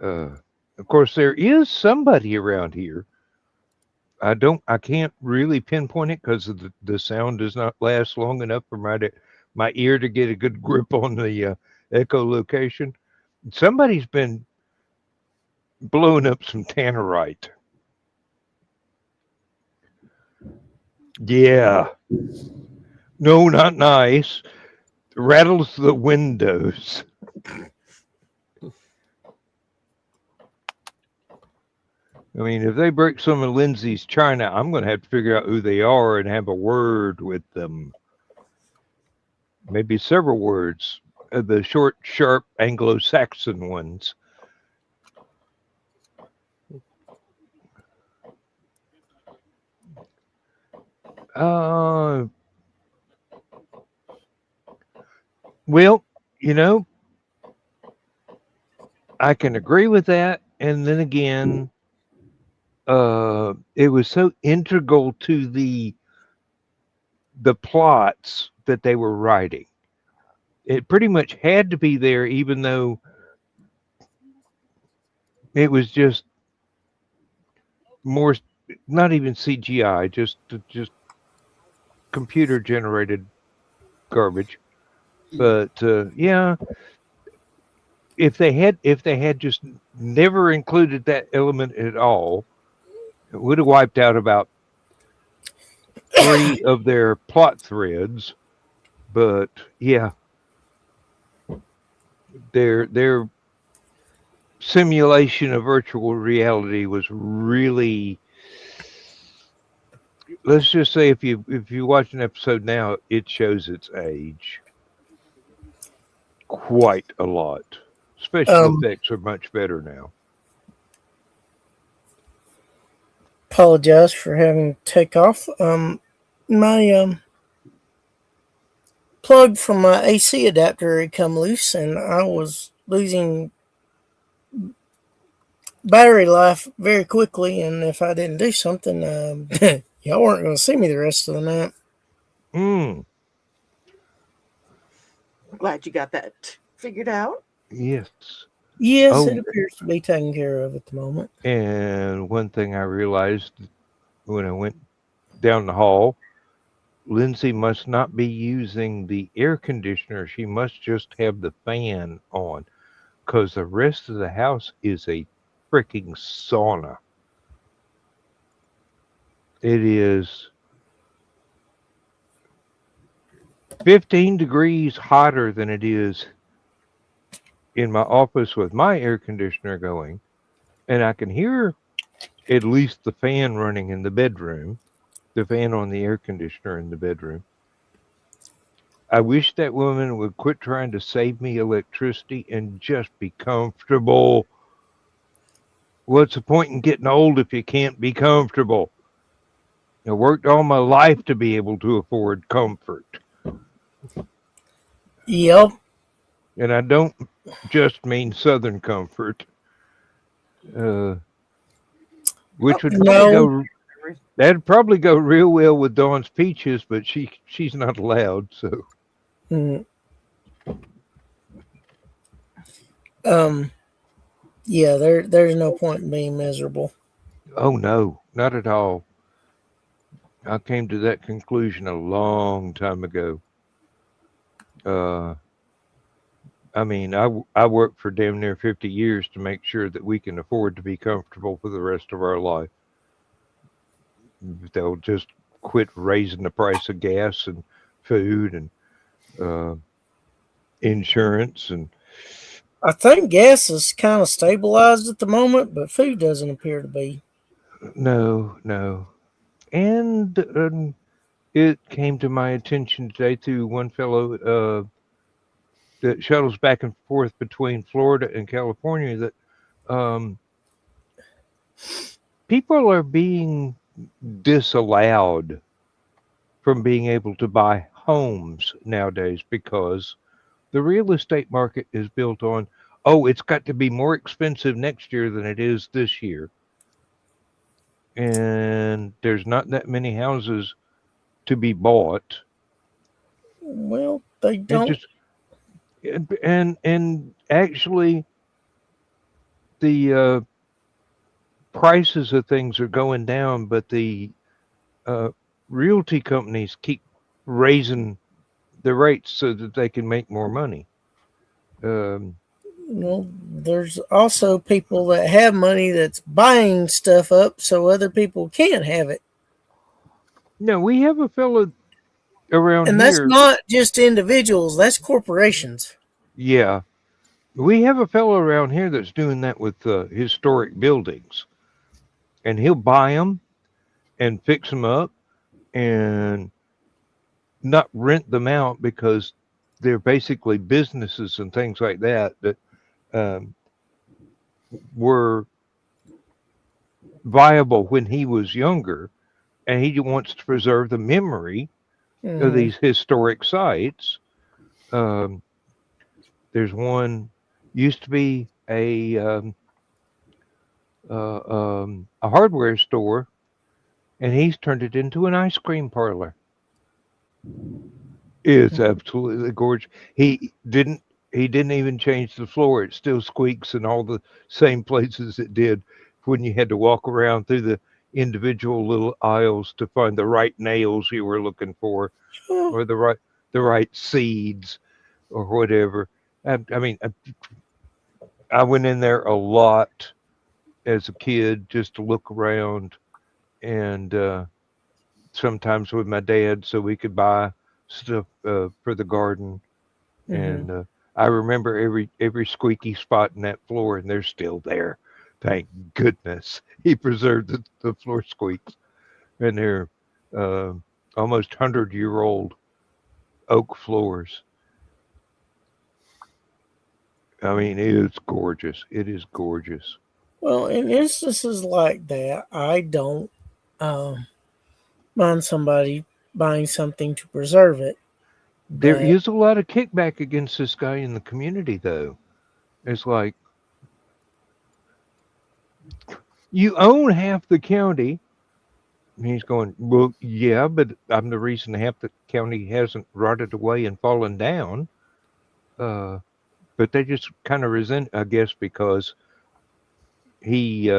Of course, there is somebody around here. I can't really pinpoint it because the sound does not last long enough for my ear to get a good grip on the echolocation. Somebody's been blowing up some tannerite. Yeah. No, not nice. Rattles the windows. I mean, if they break some of Lindsay's china, I'm going to have to figure out who they are and have a word with them. Maybe several words. The short, sharp Anglo-Saxon ones. Well, I can agree with that. And then again, it was so integral to the plots that they were writing. It pretty much had to be there, even though it was just more, not even CGI, just computer generated garbage. But yeah, if they had just never included that element at all, it would have wiped out about 3 of their plot threads. But yeah, their simulation of virtual reality was really, let's just say, if you watch an episode now, it shows its age quite a lot. Special effects are much better now. Apologize for having to take off. My plug from my AC adapter had come loose, and I was losing battery life very quickly. And if I didn't do something, y'all weren't going to see me the rest of the night. Glad you got that figured out. Yes. Yes, it appears to be taken care of at the moment. And one thing I realized when I went down the hall, Lindsay must not be using the air conditioner. She must just have the fan on, because the rest of the house is a freaking sauna. It is 15 degrees hotter than it is in my office with my air conditioner going, and I can hear at least the fan running in the bedroom, the fan on the air conditioner in the bedroom. I wish that woman would quit trying to save me electricity and just be comfortable. What's the point in getting old if you can't be comfortable? I worked all my life to be able to afford comfort. Yep. And I don't just mean Southern comfort. Which would that'd probably go real well with Dawn's peaches, but she's not allowed, so. Yeah, there's no point in being miserable. Oh no, not at all. I came to that conclusion a long time ago. I mean, I worked for damn near 50 years to make sure that we can afford to be comfortable for the rest of our life. They'll just quit raising the price of gas and food and insurance. And I think gas is kind of stabilized at the moment, but food doesn't appear to be. No. And it came to my attention today through one fellow that shuttles back and forth between Florida and California that people are being disallowed from being able to buy homes nowadays because the real estate market is built on, it's got to be more expensive next year than it is this year. And there's not that many houses to be bought. Well, they don't. And actually, the prices of things are going down, but the realty companies keep raising the rates so that they can make more money. Well, there's also people that have money that's buying stuff up so other people can't have it. No, we have a fellow around and here. And that's not just individuals, that's corporations. Yeah. We have a fellow around here that's doing that with historic buildings. And he'll buy them and fix them up and not rent them out because they're basically businesses and things like that were viable when he was younger, and he wants to preserve the memory of these historic sites. There's one used to be a hardware store, and he's turned it into an ice cream parlor. It's absolutely gorgeous. He didn't even change the floor. It still squeaks in all the same places it did when you had to walk around through the individual little aisles to find the right nails you were looking for, Oh, or the right seeds, or whatever. I mean, I went in there a lot as a kid just to look around, and sometimes with my dad so we could buy stuff for the garden. mhm. And I remember every squeaky spot in that floor, and they're still there. Thank goodness he preserved the floor squeaks, and they're uh, almost 100-year-old oak floors. I mean, it's gorgeous. It is gorgeous. Well, in instances like that, I don't um, mind somebody buying something to preserve it. There But is a lot of kickback against this guy in the community, though. It's like, you own half the county. And he's going, well, yeah, but I'm the reason half the county hasn't rotted away and fallen down. But they just kind of resent, I guess, because he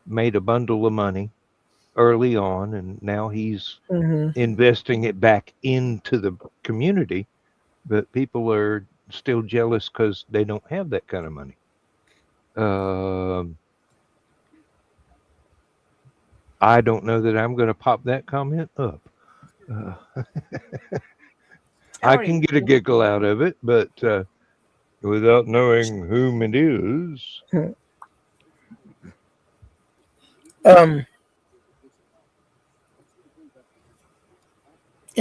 made a bundle of money early on, and now he's mhm. investing it back into the community. But people are still jealous because they don't have that kind of money. I don't know that I'm going to pop that comment up. Uh, I can get a giggle out of it, but without knowing whom it is. In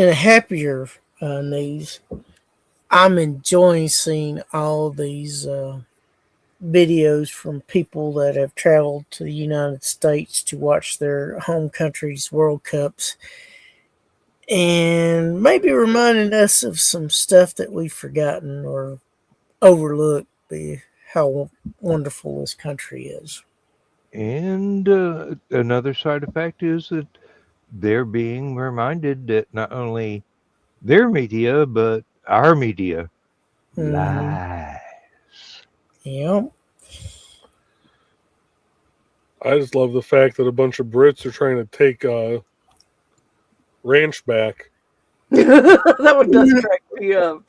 a happier news, I'm enjoying seeing all these videos from people that have traveled to the United States to watch their home country's World Cups, and maybe reminding us of some stuff that we've forgotten or overlooked, how wonderful this country is. And another side effect is that they're being reminded that not only their media, but our media lies. Yep. I just love the fact that a bunch of Brits are trying to take ranch back. That one does crack me up.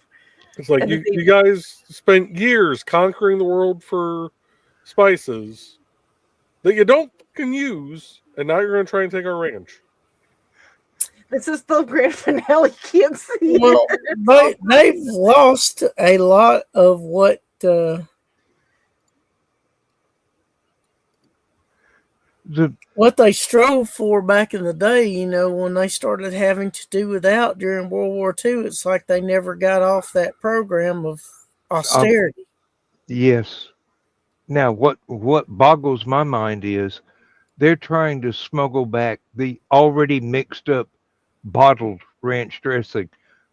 It's like you guys spent years conquering the world for spices that you don't can use, and now you're going to try and take our ranch. This is the grand finale. Can't see. Well, they've lost a lot of what they strove for back in the day. You know, when they started having to do without during World War II, it's like they never got off that program of austerity. Yes. Now, what boggles my mind is they're trying to smuggle back the already mixed up bottled ranch dressing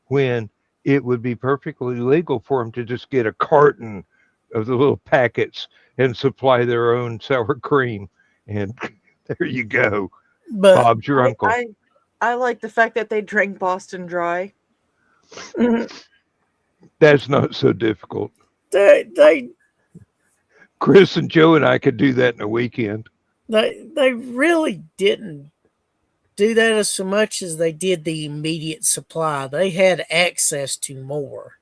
when it would be perfectly legal for them to just get a carton of the little packets and supply their own sour cream. And there you go. But Bob's your uncle. I like the fact that they drank Boston Dry. That's not so difficult. They Chris and Joe and I could do that in a weekend. They really didn't do that as so much as they did the immediate supply. They had access to more.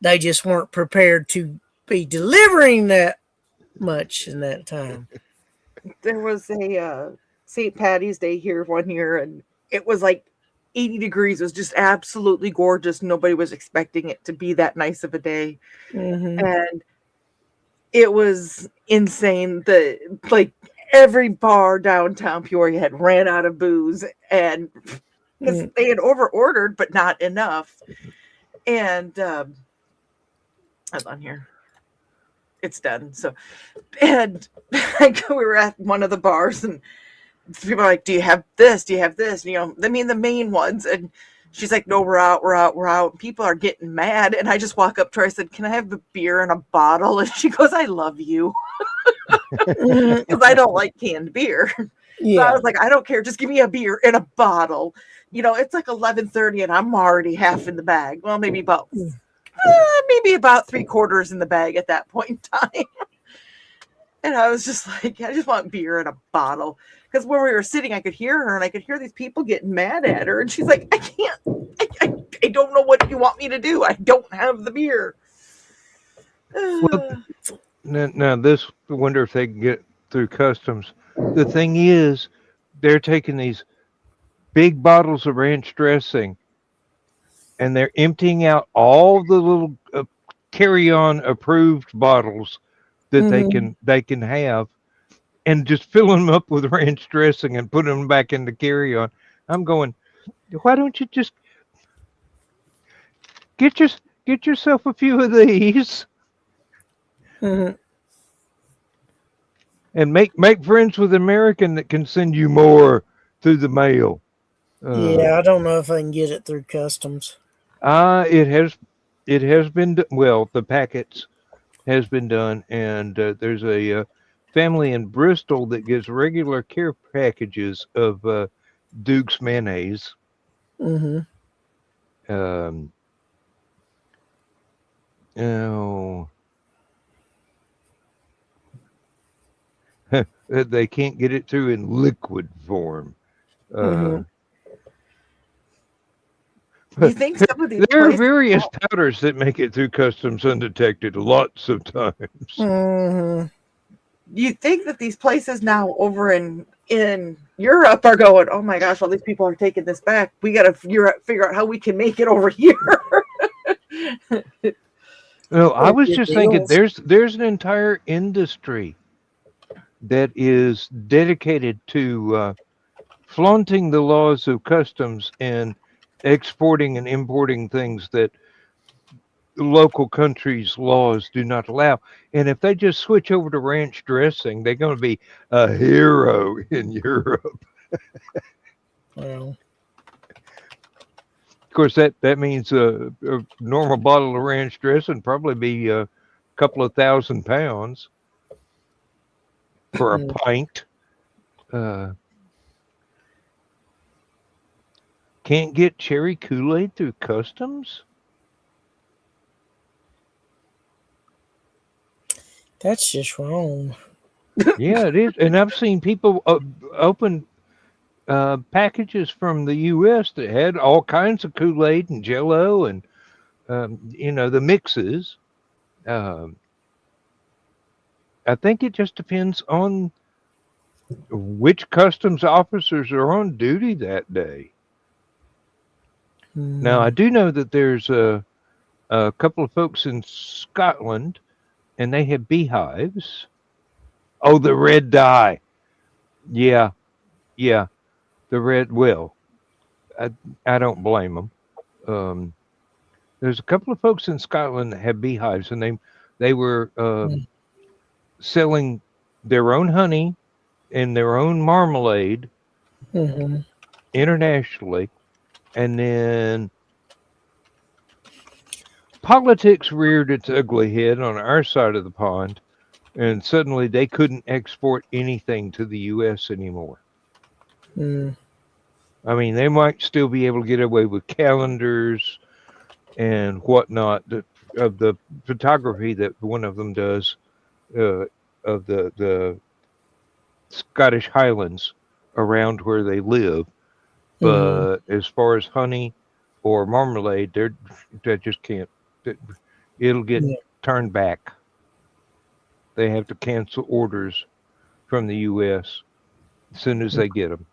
They just weren't prepared to be delivering that much in that time. There was a St. Patty's Day here one year, and it was like 80 degrees. It was just absolutely gorgeous. Nobody was expecting it to be that nice of a day. Mm-hmm. And it was insane. Every bar downtown Peoria had ran out of booze, and because they had over ordered but not enough. And hold on here, it's done. So, and we were at one of the bars, and people are like, "Do you have this? Do you have this?" You know, I mean the main ones. And she's like, "No, we're out." People are getting mad, and I just walk up to her. I said, "Can I have the beer in a bottle?" And she goes, "I love you." Because I don't like canned beer. Yeah. So I was like, I don't care. Just give me a beer in a bottle. You know, it's like 11:30 and I'm already half in the bag. Well, maybe about 3/4 in the bag at that point in time. And I was just like, I just want beer in a bottle. Because where we were sitting, I could hear her and I could hear these people getting mad at her. And she's like, I can't, I don't know what you want me to do. I don't have the beer. Well, now this, I wonder if they can get through customs. The thing is, they're taking these big bottles of ranch dressing and they're emptying out all the little carry-on approved bottles that they can have, and just filling them up with ranch dressing and putting them back in the carry-on. I'm going, why don't you just get yourself a few of these Mhm. and make friends with an American that can send you more through the mail. Yeah, I don't know if I can get it through customs. It has been well. The packets has been done, and there's a family in Bristol that gets regular care packages of Duke's mayonnaise. Mm-hmm. Oh, they can't get it through in liquid form. Mhm. Do you think some of these There are places, various powders that make it through customs undetected lots of times. Mm-hmm. you think that these places now over in Europe are going, oh my gosh, all these people are taking this back. We got to figure out how we can make it over here. No, I was Good just thinking deals. there's an entire industry that is dedicated to flaunting the laws of customs and exporting and importing things that local countries' laws do not allow. And if they just switch over to ranch dressing, they're going to be a hero in Europe. Well, Of course, that means a normal bottle of ranch dressing probably be a couple of £1,000 for a mm, pint. Can't get cherry Kool-Aid through customs? that's just wrong. Yeah, it is. And I've seen people open packages from the U.S. that had all kinds of Kool-Aid and Jello and the mixes. I think it just depends on which customs officers are on duty that day. Now, I do know that there's a couple of folks in Scotland, and they have beehives. Oh, the red dye. Yeah, the red. Well, I don't blame them. There's a couple of folks in Scotland that have beehives, and they were selling their own honey and their own marmalade Mm-hmm. internationally, and then politics reared its ugly head on our side of the pond, and suddenly they couldn't export anything to the U.S. anymore. Mm. I mean, they might still be able to get away with calendars and whatnot of the photography that one of them does of the Scottish Highlands around where they live. But as far as honey or marmalade, they just can't. It'll get Yeah. turned back. They have to cancel orders from the U.S. as soon as they get them.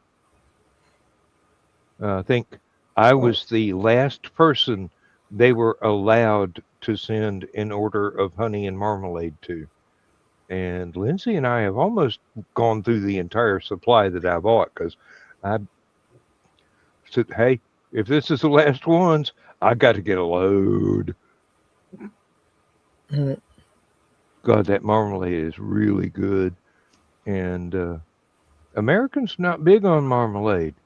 I think I was the last person they were allowed to send an order of honey and marmalade to. And Lindsay and I have almost gone through the entire supply that I bought because I said, hey, if this is the last ones, I got to get a load. Mm. God, that marmalade is really good. And Americans not big on marmalade.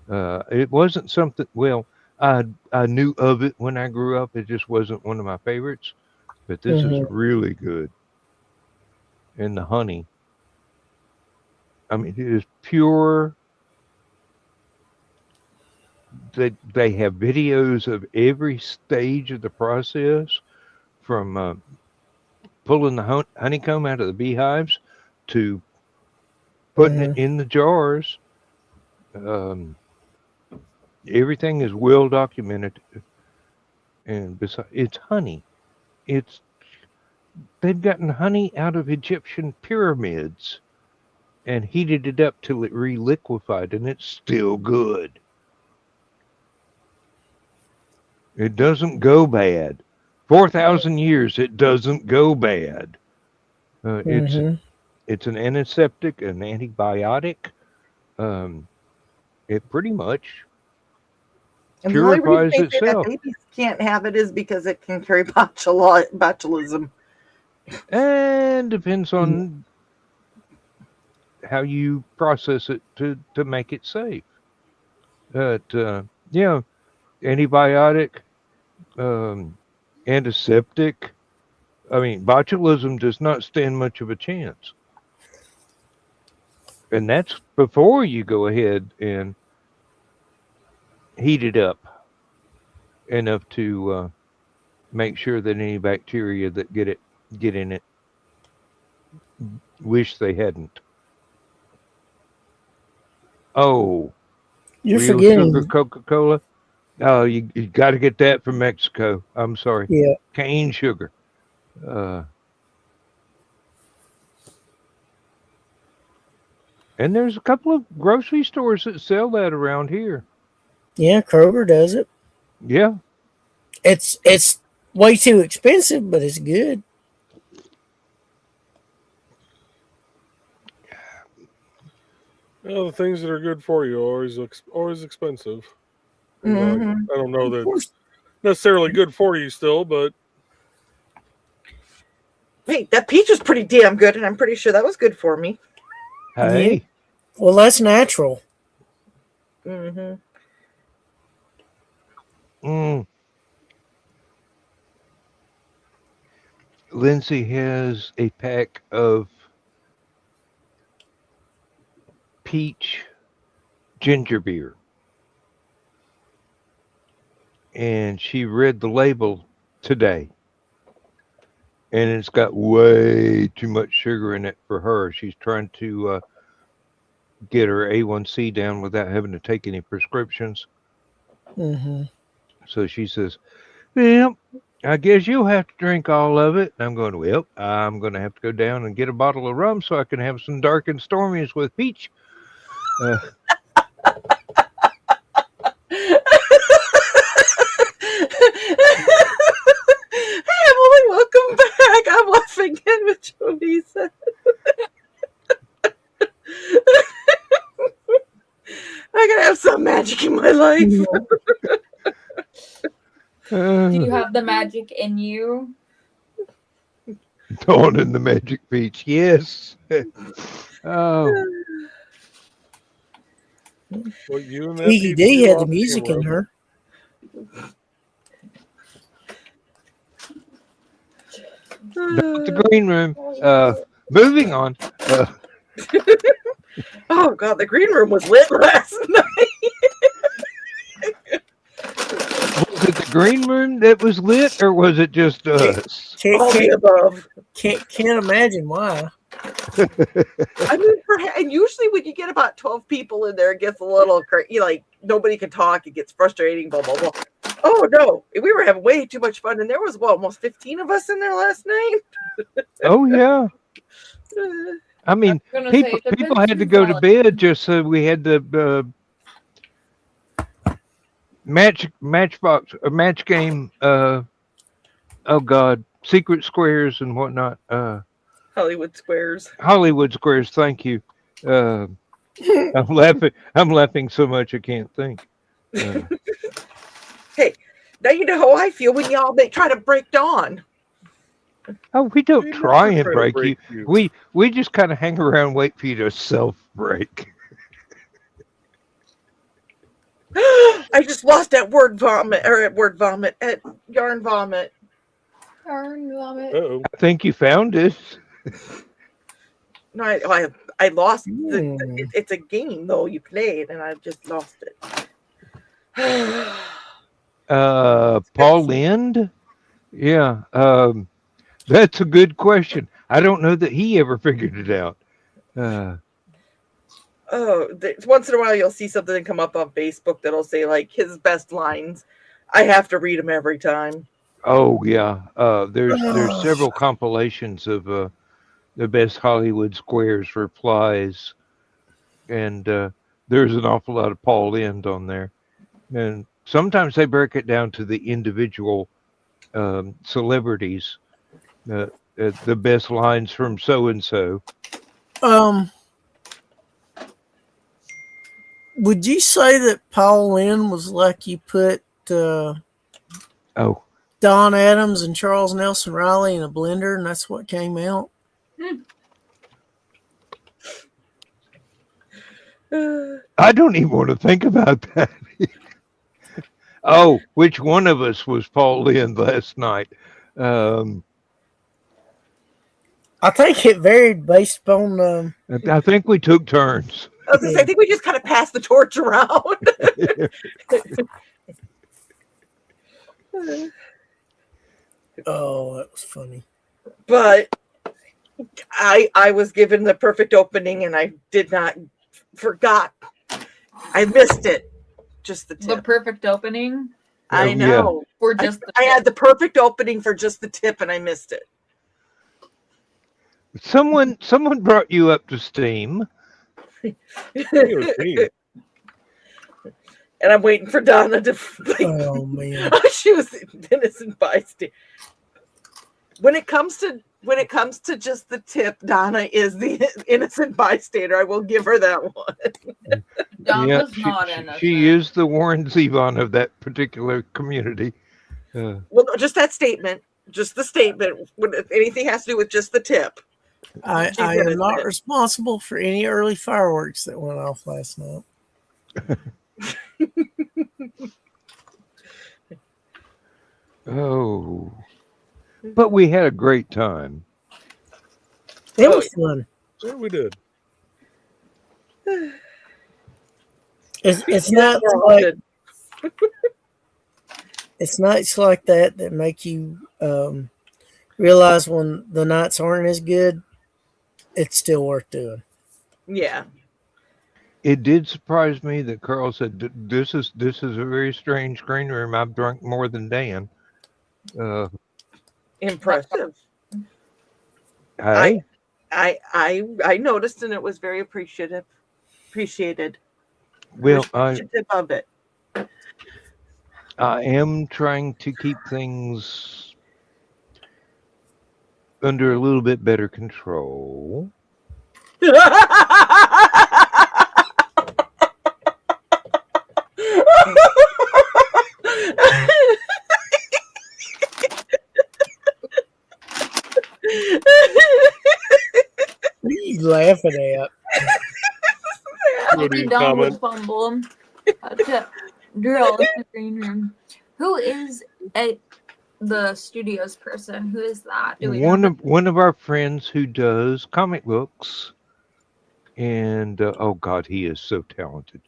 It wasn't something, well, I knew of it when I grew up. It just wasn't one of my favorites. But this is really good. And the honey, I mean, it is pure. They have videos of every stage of the process, from pulling the honeycomb out of the beehives to putting it in the jars. Everything is well documented, and besides, it's honey. They've gotten honey out of Egyptian pyramids and heated it up till it reliquefied, and it's still good. It doesn't go bad. 4,000 years, it doesn't go bad. It's an antiseptic, an antibiotic. It pretty much And the only purifies reason they say that itself. babies can't have it is because it can carry botulism. And depends on how you process it to make it safe. But yeah, antibiotic, antiseptic. I mean, botulism does not stand much of a chance. And that's before you go ahead and heat it up enough to make sure that any bacteria that get in it wish they hadn't. Oh, You're real forgetting. sugar Coca-Cola. Oh, you got to get that from Mexico. I'm sorry. Yeah. Cane sugar. And there's a couple of grocery stores that sell that around here. Yeah, Kroger does it. Yeah. It's way too expensive, but it's good. The things that are good for you are always expensive. Mhm. I don't know that it's necessarily good for you still, but Hey, that peach was pretty damn good, and I'm pretty sure that was good for me. Hey. Well, that's natural. Mm-hmm. Lindsay has a pack of peach ginger beer. And she read the label today. And it's got way too much sugar in it for her. She's trying to get her A1C down without having to take any prescriptions. So she says, well, I guess you'll have to drink all of it. And I'm going, well, I'm going to have to go down and get a bottle of rum so I can have some dark and stormies with peach. Hey, Emily, welcome back. I'm laughing again with Jody said. I gotta have some magic in my life. Do you have the magic in you? Dawn in the Magic Peach, yes. Oh, what you and that Twiggy people D do had the off music in camera. her. not the green room. Moving on. Oh God, the green room was lit last night. Was it the green room that was lit, or was it just us? All the above. Can't imagine why. I mean, and usually when you get about 12 people in there, it gets a little crazy. Like nobody can talk. It gets frustrating. Blah blah blah. Oh no, we were having way too much fun, and there was almost 15 of us in there last night. Oh yeah. I mean, people had to go to bed just so we had the match game. Oh God, secret squares and whatnot. Hollywood Squares. Hollywood Squares. Thank you. I'm laughing. I'm laughing so much I can't think. Hey, now you know how I feel when y'all try to break Dawn. Oh, we don't We try never and try to break you. break you. We just kind of hang around, and wait for you to self-break. I just lost that word vomit at yarn vomit. Uh-oh. I think you found it. No, I lost. It's a game though you played, and I just lost it. Paul Lind? Yeah. That's a good question. I don't know that he ever figured it out. Once in a while you'll see something come up on Facebook that'll say like his best lines. I have to read them every time. Oh yeah. There's several compilations of the best Hollywood squares replies, and there's an awful lot of Paul Lynde on there, and sometimes they break it down to the individual celebrities, the best lines from so and so. Would you say that Paul Lynde was like you put Oh, Don Adams and Charles Nelson Riley in a blender and that's what came out? I don't even want to think about that. Oh, which one of us was Paul Lynde last night? I think it varied based upon. I think we took turns. I was gonna say, I think we just kind of passed the torch around. Oh, that was funny. But I was given the perfect opening and I forgot. I missed it. Just the tip. The perfect opening I know. for just the I tip. had the perfect opening for just the tip and I missed it. Someone brought you up to steam. It was me. And I'm waiting for Donna to. Oh man. She was an innocent bystander. When it comes to just the tip, Donna is the innocent bystander. I will give her that one. Donna's not innocent. She is the Warren Zevon of that particular community. Well, no, just that statement. Just the statement. When anything has to do with just the tip. I am not responsible for any early fireworks that went off last night. Oh, but we had a great time. It was fun. Yeah, we did. It's not like it's nights like that make you realize when the nights aren't as good, it's still worth doing. Yeah. It did surprise me that Carl said, "This is a very strange green room. I've drunk more than Dan." Impressive. Hey, I noticed and it was very appreciated. well, Appreciative of it. I am trying to keep things under a little bit better control. What are you laughing at? Nobody Don comment. would fumble to drill in the green room. Who is the studios person? Who is that? Do we know? One of our friends who does comic books, and oh God, he is so talented.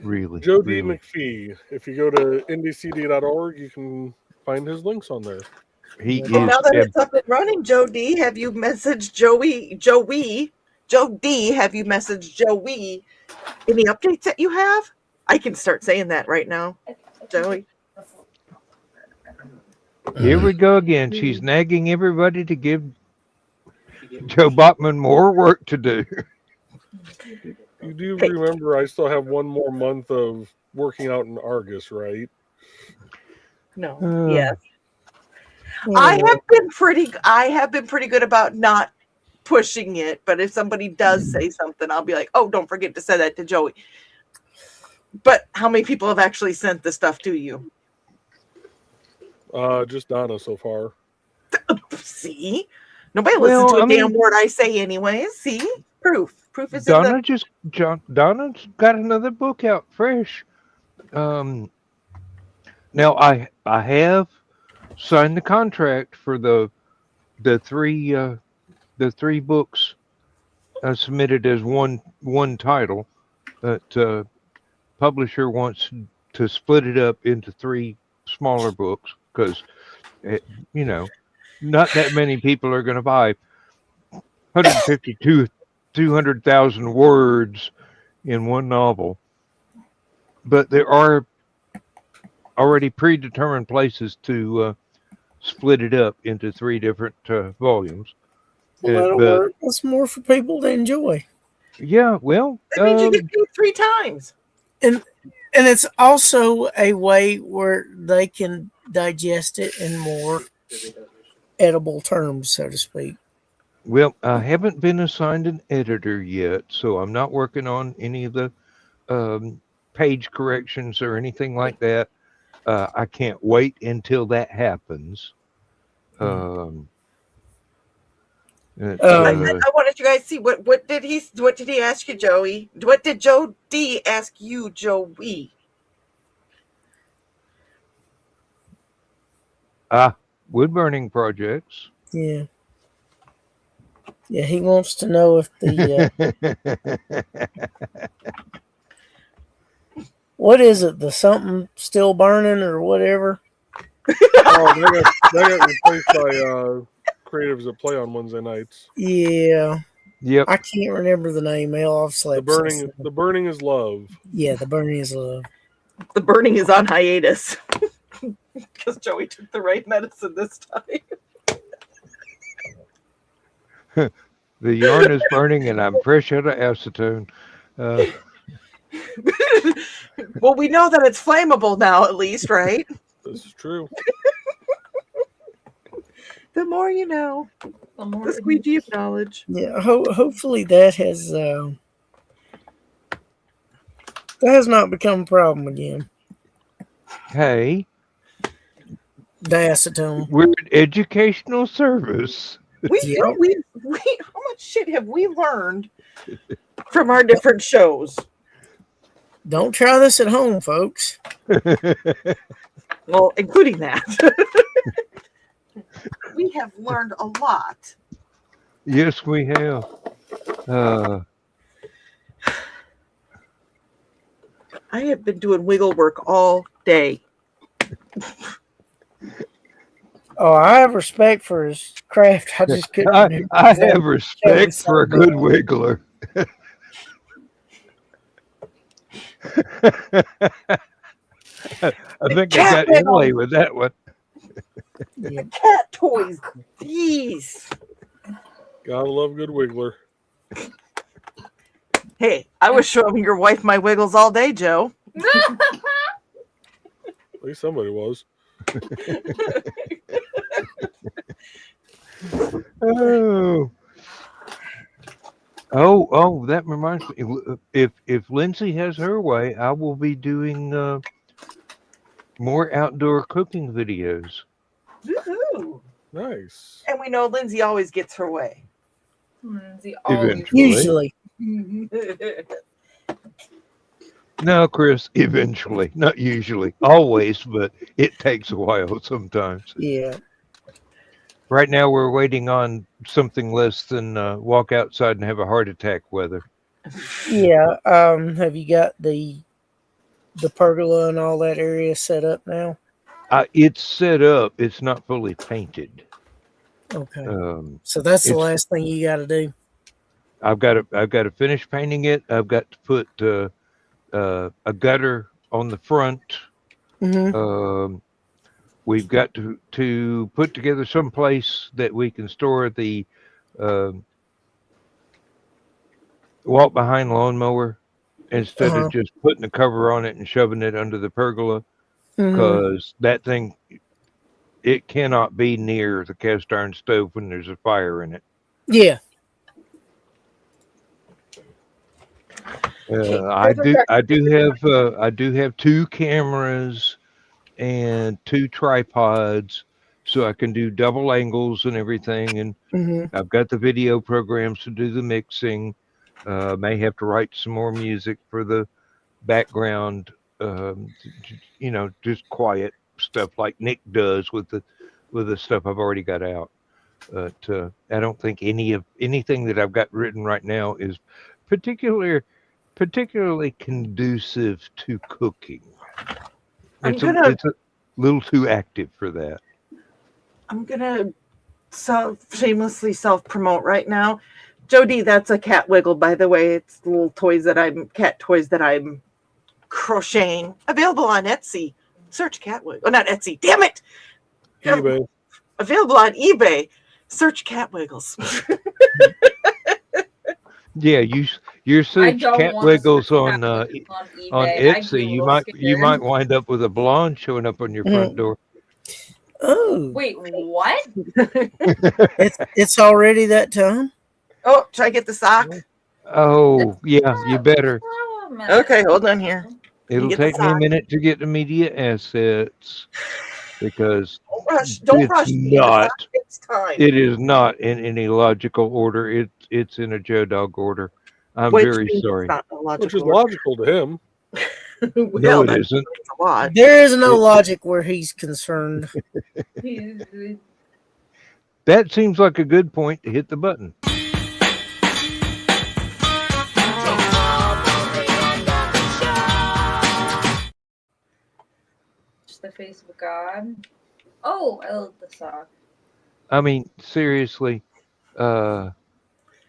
Really, Joe D. really. McPhee. If you go to indiecd.org, you can find his links on there. He Well, now that is. it's up and running, Joe D, have you messaged Joe D, have you messaged Joey? Any updates that you have? I can start saying that right now, Joey. Here we go again. She's nagging everybody to give Joe Bachman more work to do. You do remember I still have one more month of working out in Argus, right? No. Yes. I have been pretty good about not pushing it, but if somebody does say something, I'll be like, "Oh, don't forget to say that to Joey." But how many people have actually sent the stuff to you? Just Donna so far. See, nobody listens to a damn word I say, anyways. See, proof is Donna's got another book out fresh. Now I have signed the contract for the three books submitted as one title. That publisher wants to split it up into three smaller books because not that many people are going to buy 150, 200,000 words in one novel. But there are already predetermined places to split it up into 3 different volumes. Well, that'll But work. That's more for people to enjoy. yeah, well, That means you get paid 3 times. And it's also a way where they can digest it in more edible terms, so to speak. well, I haven't been assigned an editor yet, so I'm not working on any of the page corrections or anything like that. I can't wait until that happens. It's, I wanted you guys to see what did he ask you, Joey? What did Joe D ask you, Joey? wood burning projects. Yeah. Yeah, he wants to know if the what is it? The something still burning or whatever? Oh, they got replaced by creatives that play on Wednesday nights. Yeah. Yep. I can't remember the name. I've slept. The burning is love. Yeah, the burning is love. The burning is on hiatus because Joey took the right medicine this time. The yarn is burning, and I'm fresh out of acetone. Well, we know that it's flammable now, at least, right? This is true. The more you know, the squeegee of knowledge. Yeah, hopefully that has not become a problem again. Hey, The acetone. we're an educational service. Yep. How much shit have we learned from our different shows? Don't try this at home, folks. Well, including that. We have learned a lot. Yes, we have. I have been doing wiggle work all day. Oh, I have respect for his craft. I just couldn't. I have respect for a good wiggler. I think I got Emily with that one. Yeah. Cat toys, these. Gotta love a good wiggler. Hey, I was showing your wife my wiggles all day, Joe. At least somebody was. Oh, that reminds me. If Lindsay has her way, I will be doing more outdoor cooking videos. Woohoo. Nice. And we know Lindsay always gets her way. Lindsay always. Usually. No, Chris, eventually. Not usually. Always, but it takes a while sometimes. Yeah. Right now, we're waiting on something less than walk outside and have a heart attack weather. Yeah. Have you got the pergola and all that area set up now? It's set up. It's not fully painted. Okay. So that's the last thing you got to do. I've got to finish painting it. I've got to put a gutter on the front. Mm-hmm. We've got to put together some place that we can store the walk behind lawnmower instead of just putting a cover on it and shoving it under the pergola, because that thing, it cannot be near the cast iron stove when there's a fire in it. Yeah. I do have 2 cameras and 2 tripods, so I can do double angles and everything. And I've got the video programs to do the mixing. May have to write some more music for the background, just quiet stuff like Nick does with the stuff I've already got out. But I don't think anything that I've got written right now is particularly conducive to cooking. It's a little too active for that. I'm gonna shamelessly self-promote right now. Jody, that's a cat wiggle, by the way. It's the little cat toys that I'm crocheting. Available on Etsy. Search cat wiggle. Oh, not Etsy. Damn it. eBay. Available on eBay. Search cat wiggles. Yeah, you I search don't cat want wiggles to on eBay. on I'd be a Etsy. You little might scared. wind up with a blonde showing up on your front door. Oh, Wait, what? it's already that time. Oh, should I get the sock? Oh, yeah, you better. Okay, hold on here. It'll get the take me a sock. minute to get the media assets because Don't rush. Don't it's rush. me. The not. sock takes time. It is not in any logical order. It's in a Joe Dog order. I'm Which very means it's sorry. not a Which is logical. logical to him. No, Well, it that isn't. explains a lot. There is no logic where he's concerned. That seems like a good point to hit the button. Just the face of God. Oh, I love the sock. I mean, seriously,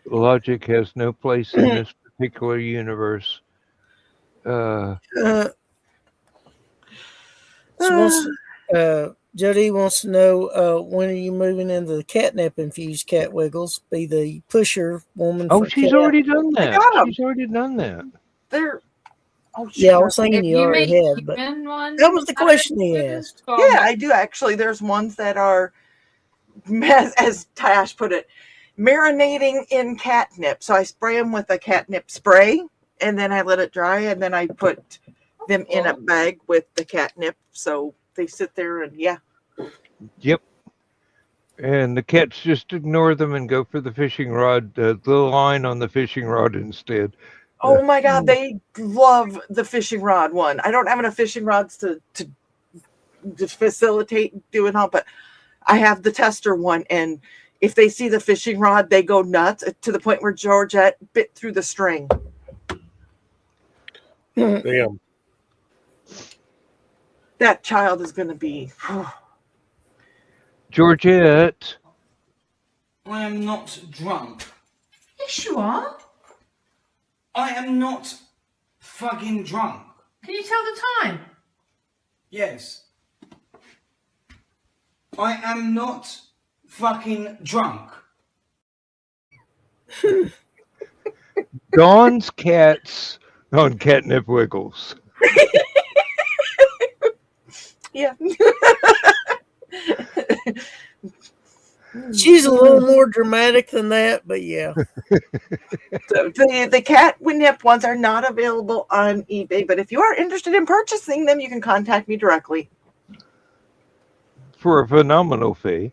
logic has no place in this particular universe. Jody wants to know when are you moving into the catnip infused cat wiggles? Be the pusher woman. Oh, for she's cat. already done that. got 'em. She's already done that. They're. Oh, Yeah, I shit. was thinking If you you already make had, but human ones, that was the question he asked. Yeah, I do actually. There's ones that are, as Tash put it, marinating in catnip. So I spray them with a catnip spray, and then I let it dry, and then I put them in a bag with the catnip. So they sit there, and yeah. Yep. And the cats just ignore them and go for the fishing rod, the line on the fishing rod instead. Oh my God, they love the fishing rod one. I don't have enough fishing rods to facilitate doing all, but I have the tester one, and if they see the fishing rod, they go nuts to the point where Georgette bit through the string. Damn. That child is going to be. Georgette. I am not drunk. Yes, you are. I am not fucking drunk. Can you tell the time? Yes. I am not fucking drunk. Dawn's cats on catnip wiggles. Yeah. She's a little more dramatic than that, but yeah. So the cat nip ones are not available on eBay, but if you are interested in purchasing them, you can contact me directly. For a phenomenal fee.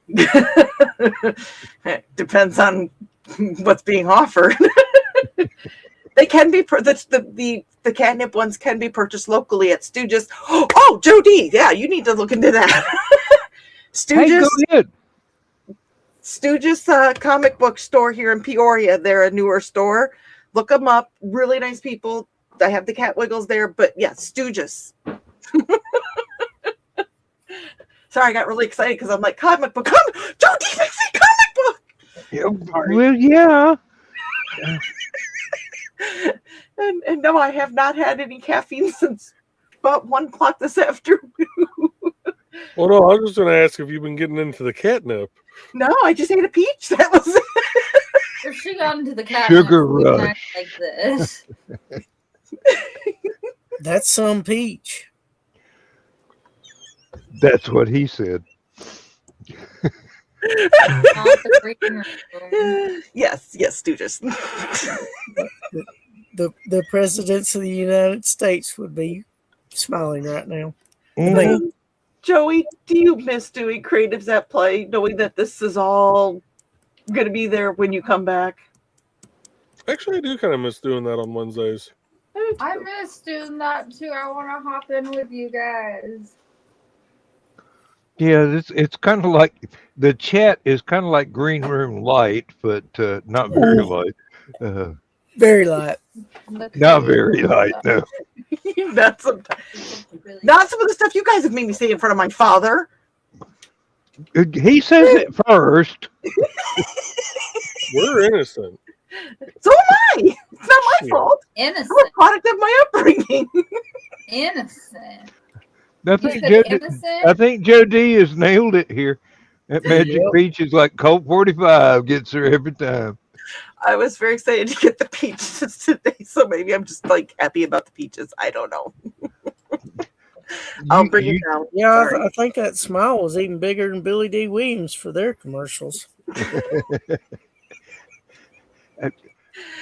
It depends on what's being offered. They can be the catnip ones can be purchased locally at Stooges. Oh, Jody, yeah, you need to look into that. Stooges. Hey, go ahead. Stooges comic book store here in Peoria. They're a newer store. Look them up. Really nice people. I have the cat wiggles there, but yeah, Stooges. Sorry, I got really excited because I'm like, comic book. Jody makes a comic book. Yeah, well, yeah. And no, I have not had any caffeine since about 1 o'clock this afternoon. Well, no, I was just going to ask if you've been getting into the catnip. No, I just ate a peach. That was it. If she got into the cat Sugar we would rush. act like this. That's some peach. That's what he said. Not the green room. Yes, Stooges. The presidents of the United States would be smiling right now. Mhm. Joey, do you miss doing creatives at play, knowing that this is all going to be there when you come back? Actually, I do kind of miss doing that on Wednesdays. I miss doing that too. I want to hop in with you guys. Yeah, it's kind of like the chat is kind of like Green Room Light, but not very light. Very light. Not very light, no. Not some of the stuff you guys have made me say in front of my father. He says it first. We're innocent. So am I. It's not my Shit. fault. I'm a Innocent. product of my upbringing. Innocent. I You think said Joe, innocent? I think Joe D has nailed it here. That Magic Yep. Peach is like Colt 45, gets her every time. I was very excited to get the peaches today, so maybe I'm just like happy about the peaches. I don't know. I'll bring it down. Yeah, Sorry. I think that smile was even bigger than Billy D. Williams for their commercials.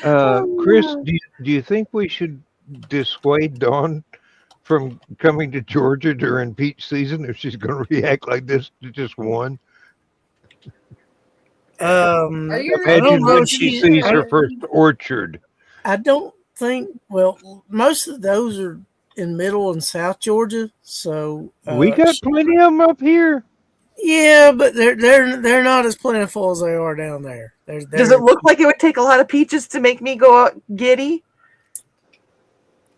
Chris, do you think we should dissuade Dawn from coming to Georgia during peach season if she's going to react like this to just one? Are you I don't Imagine know when if she she. sees her first orchard. I don't think. Well, most of those are in Middle and South Georgia, so We got plenty of them up here. yeah, but they're not as plentiful as they are down there. Does it look like it would take a lot of peaches to make me go out giddy?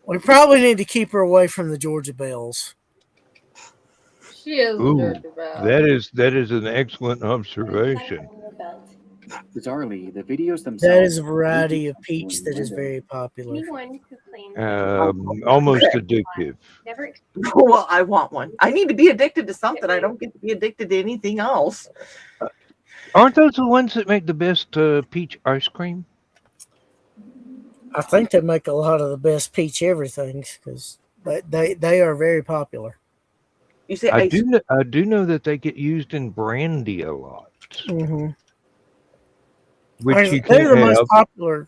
We probably need to keep her away from the Georgia Bells. She is Ooh, a Georgia Belle. that is an excellent observation. Bizarrely, the videos themselves. That is a variety of peach that is very popular. Anyone who claims Almost addictive. never Well, I want one. I need to be addicted to something. I don't get to be addicted to anything else. Aren't those the ones that make the best peach ice cream? I think they make a lot of the best peach everythings because they are very popular. You say I do know that they get used in brandy a lot, Mm-hmm. which you They're the can't most have. popular.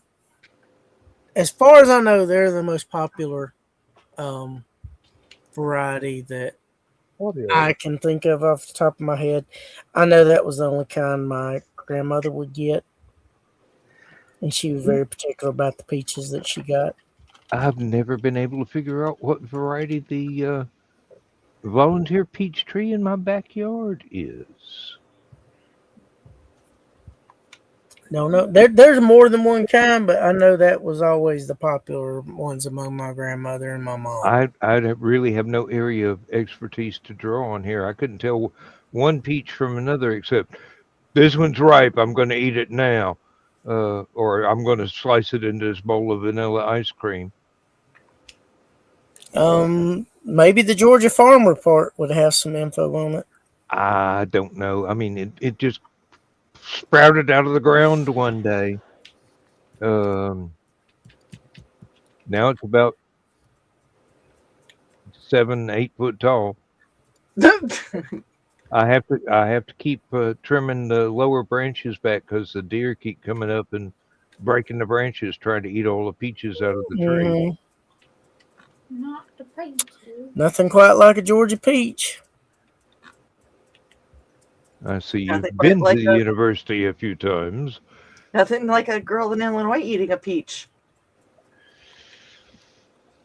As far as I know, they're the most popular variety that I can think of off the top of my head. I know that was the only kind my grandmother would get, and she was very particular about the peaches that she got. I've never been able to figure out what variety the volunteer peach tree in my backyard is. No, there's more than one kind, but I know that was always the popular ones among my grandmother and my mom. I really have no area of expertise to draw on here. I couldn't tell one peach from another except this one's ripe. I'm going to eat it now, or I'm going to slice it into this bowl of vanilla ice cream. Maybe the Georgia Farm Report would have some info on it. I don't know. I mean, it just sprouted out of the ground one day. Now it's about 7-8 foot tall. I have to keep trimming the lower branches back because the deer keep coming up and breaking the branches, trying to eat all the peaches out of the tree. Mm-hmm. Not the peaches. Nothing quite like a Georgia peach. I see Nothing you've quite been like to the a- university a few times. Nothing like a girl in Illinois eating a peach.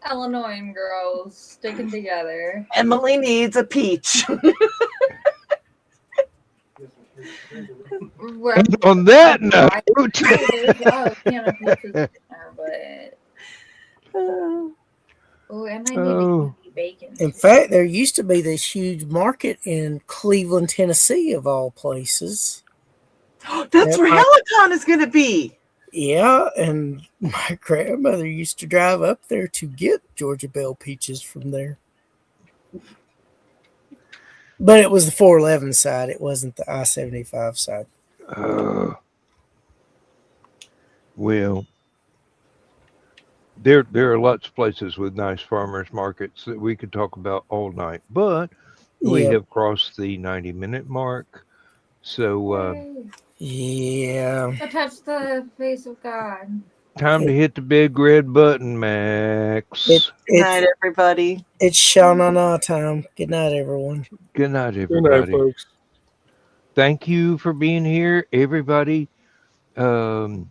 Illinois girls sticking together. Emily needs a peach. And on that note, And I need bacon. In fact, there used to be this huge market in Cleveland, Tennessee, of all places. That's where Helicon is going to be. Yeah, and my grandmother used to drive up there to get Georgia Belle peaches from there. But it was the 411 side. It wasn't the I-75 side. Well, there are lots of places with nice farmers markets that we could talk about all night, but we Yep. have crossed the 90-minute mark. So Yeah. I touched the face of God. time to hit the big red button, Max. Good night, everybody. It's Sha-na-na time. Good night, everyone. Good night, Good everybody. night, folks. Thank you for being here, everybody. On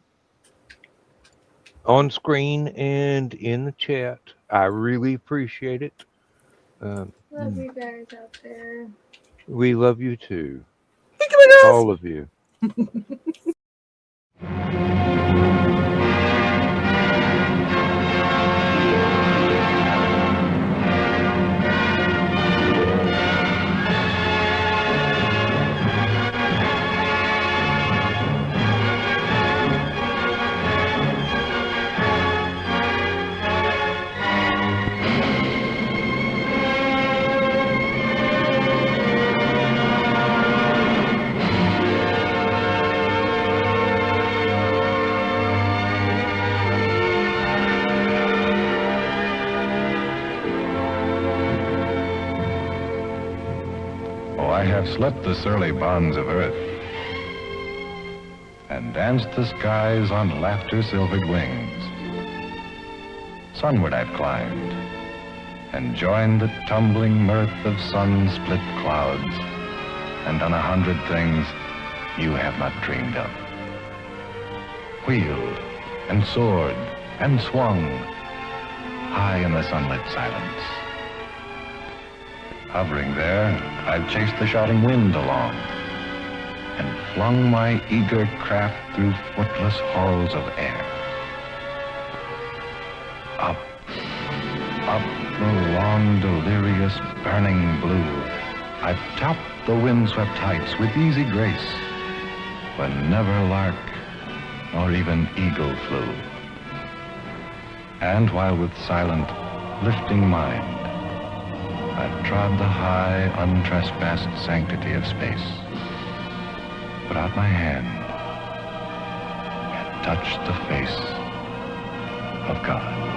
screen and in the chat. I really appreciate it. Love you guys out there. We love you too. All of you. have slipped the surly bonds of earth and danced the skies on laughter-silvered wings. Sunward I've climbed and joined the tumbling mirth of sun-split clouds and done 100 things you have not dreamed of. Wheeled and soared and swung high in the sunlit silence. Hovering there, I've chased the shouting wind along and flung my eager craft through footless halls of air. Up, up the long, delirious, burning blue, I've topped the windswept heights with easy grace, when never lark nor even eagle flew. And while with silent, lifting mind, I've trod the high, untrespassed sanctity of space, put out my hand and touched the face of God.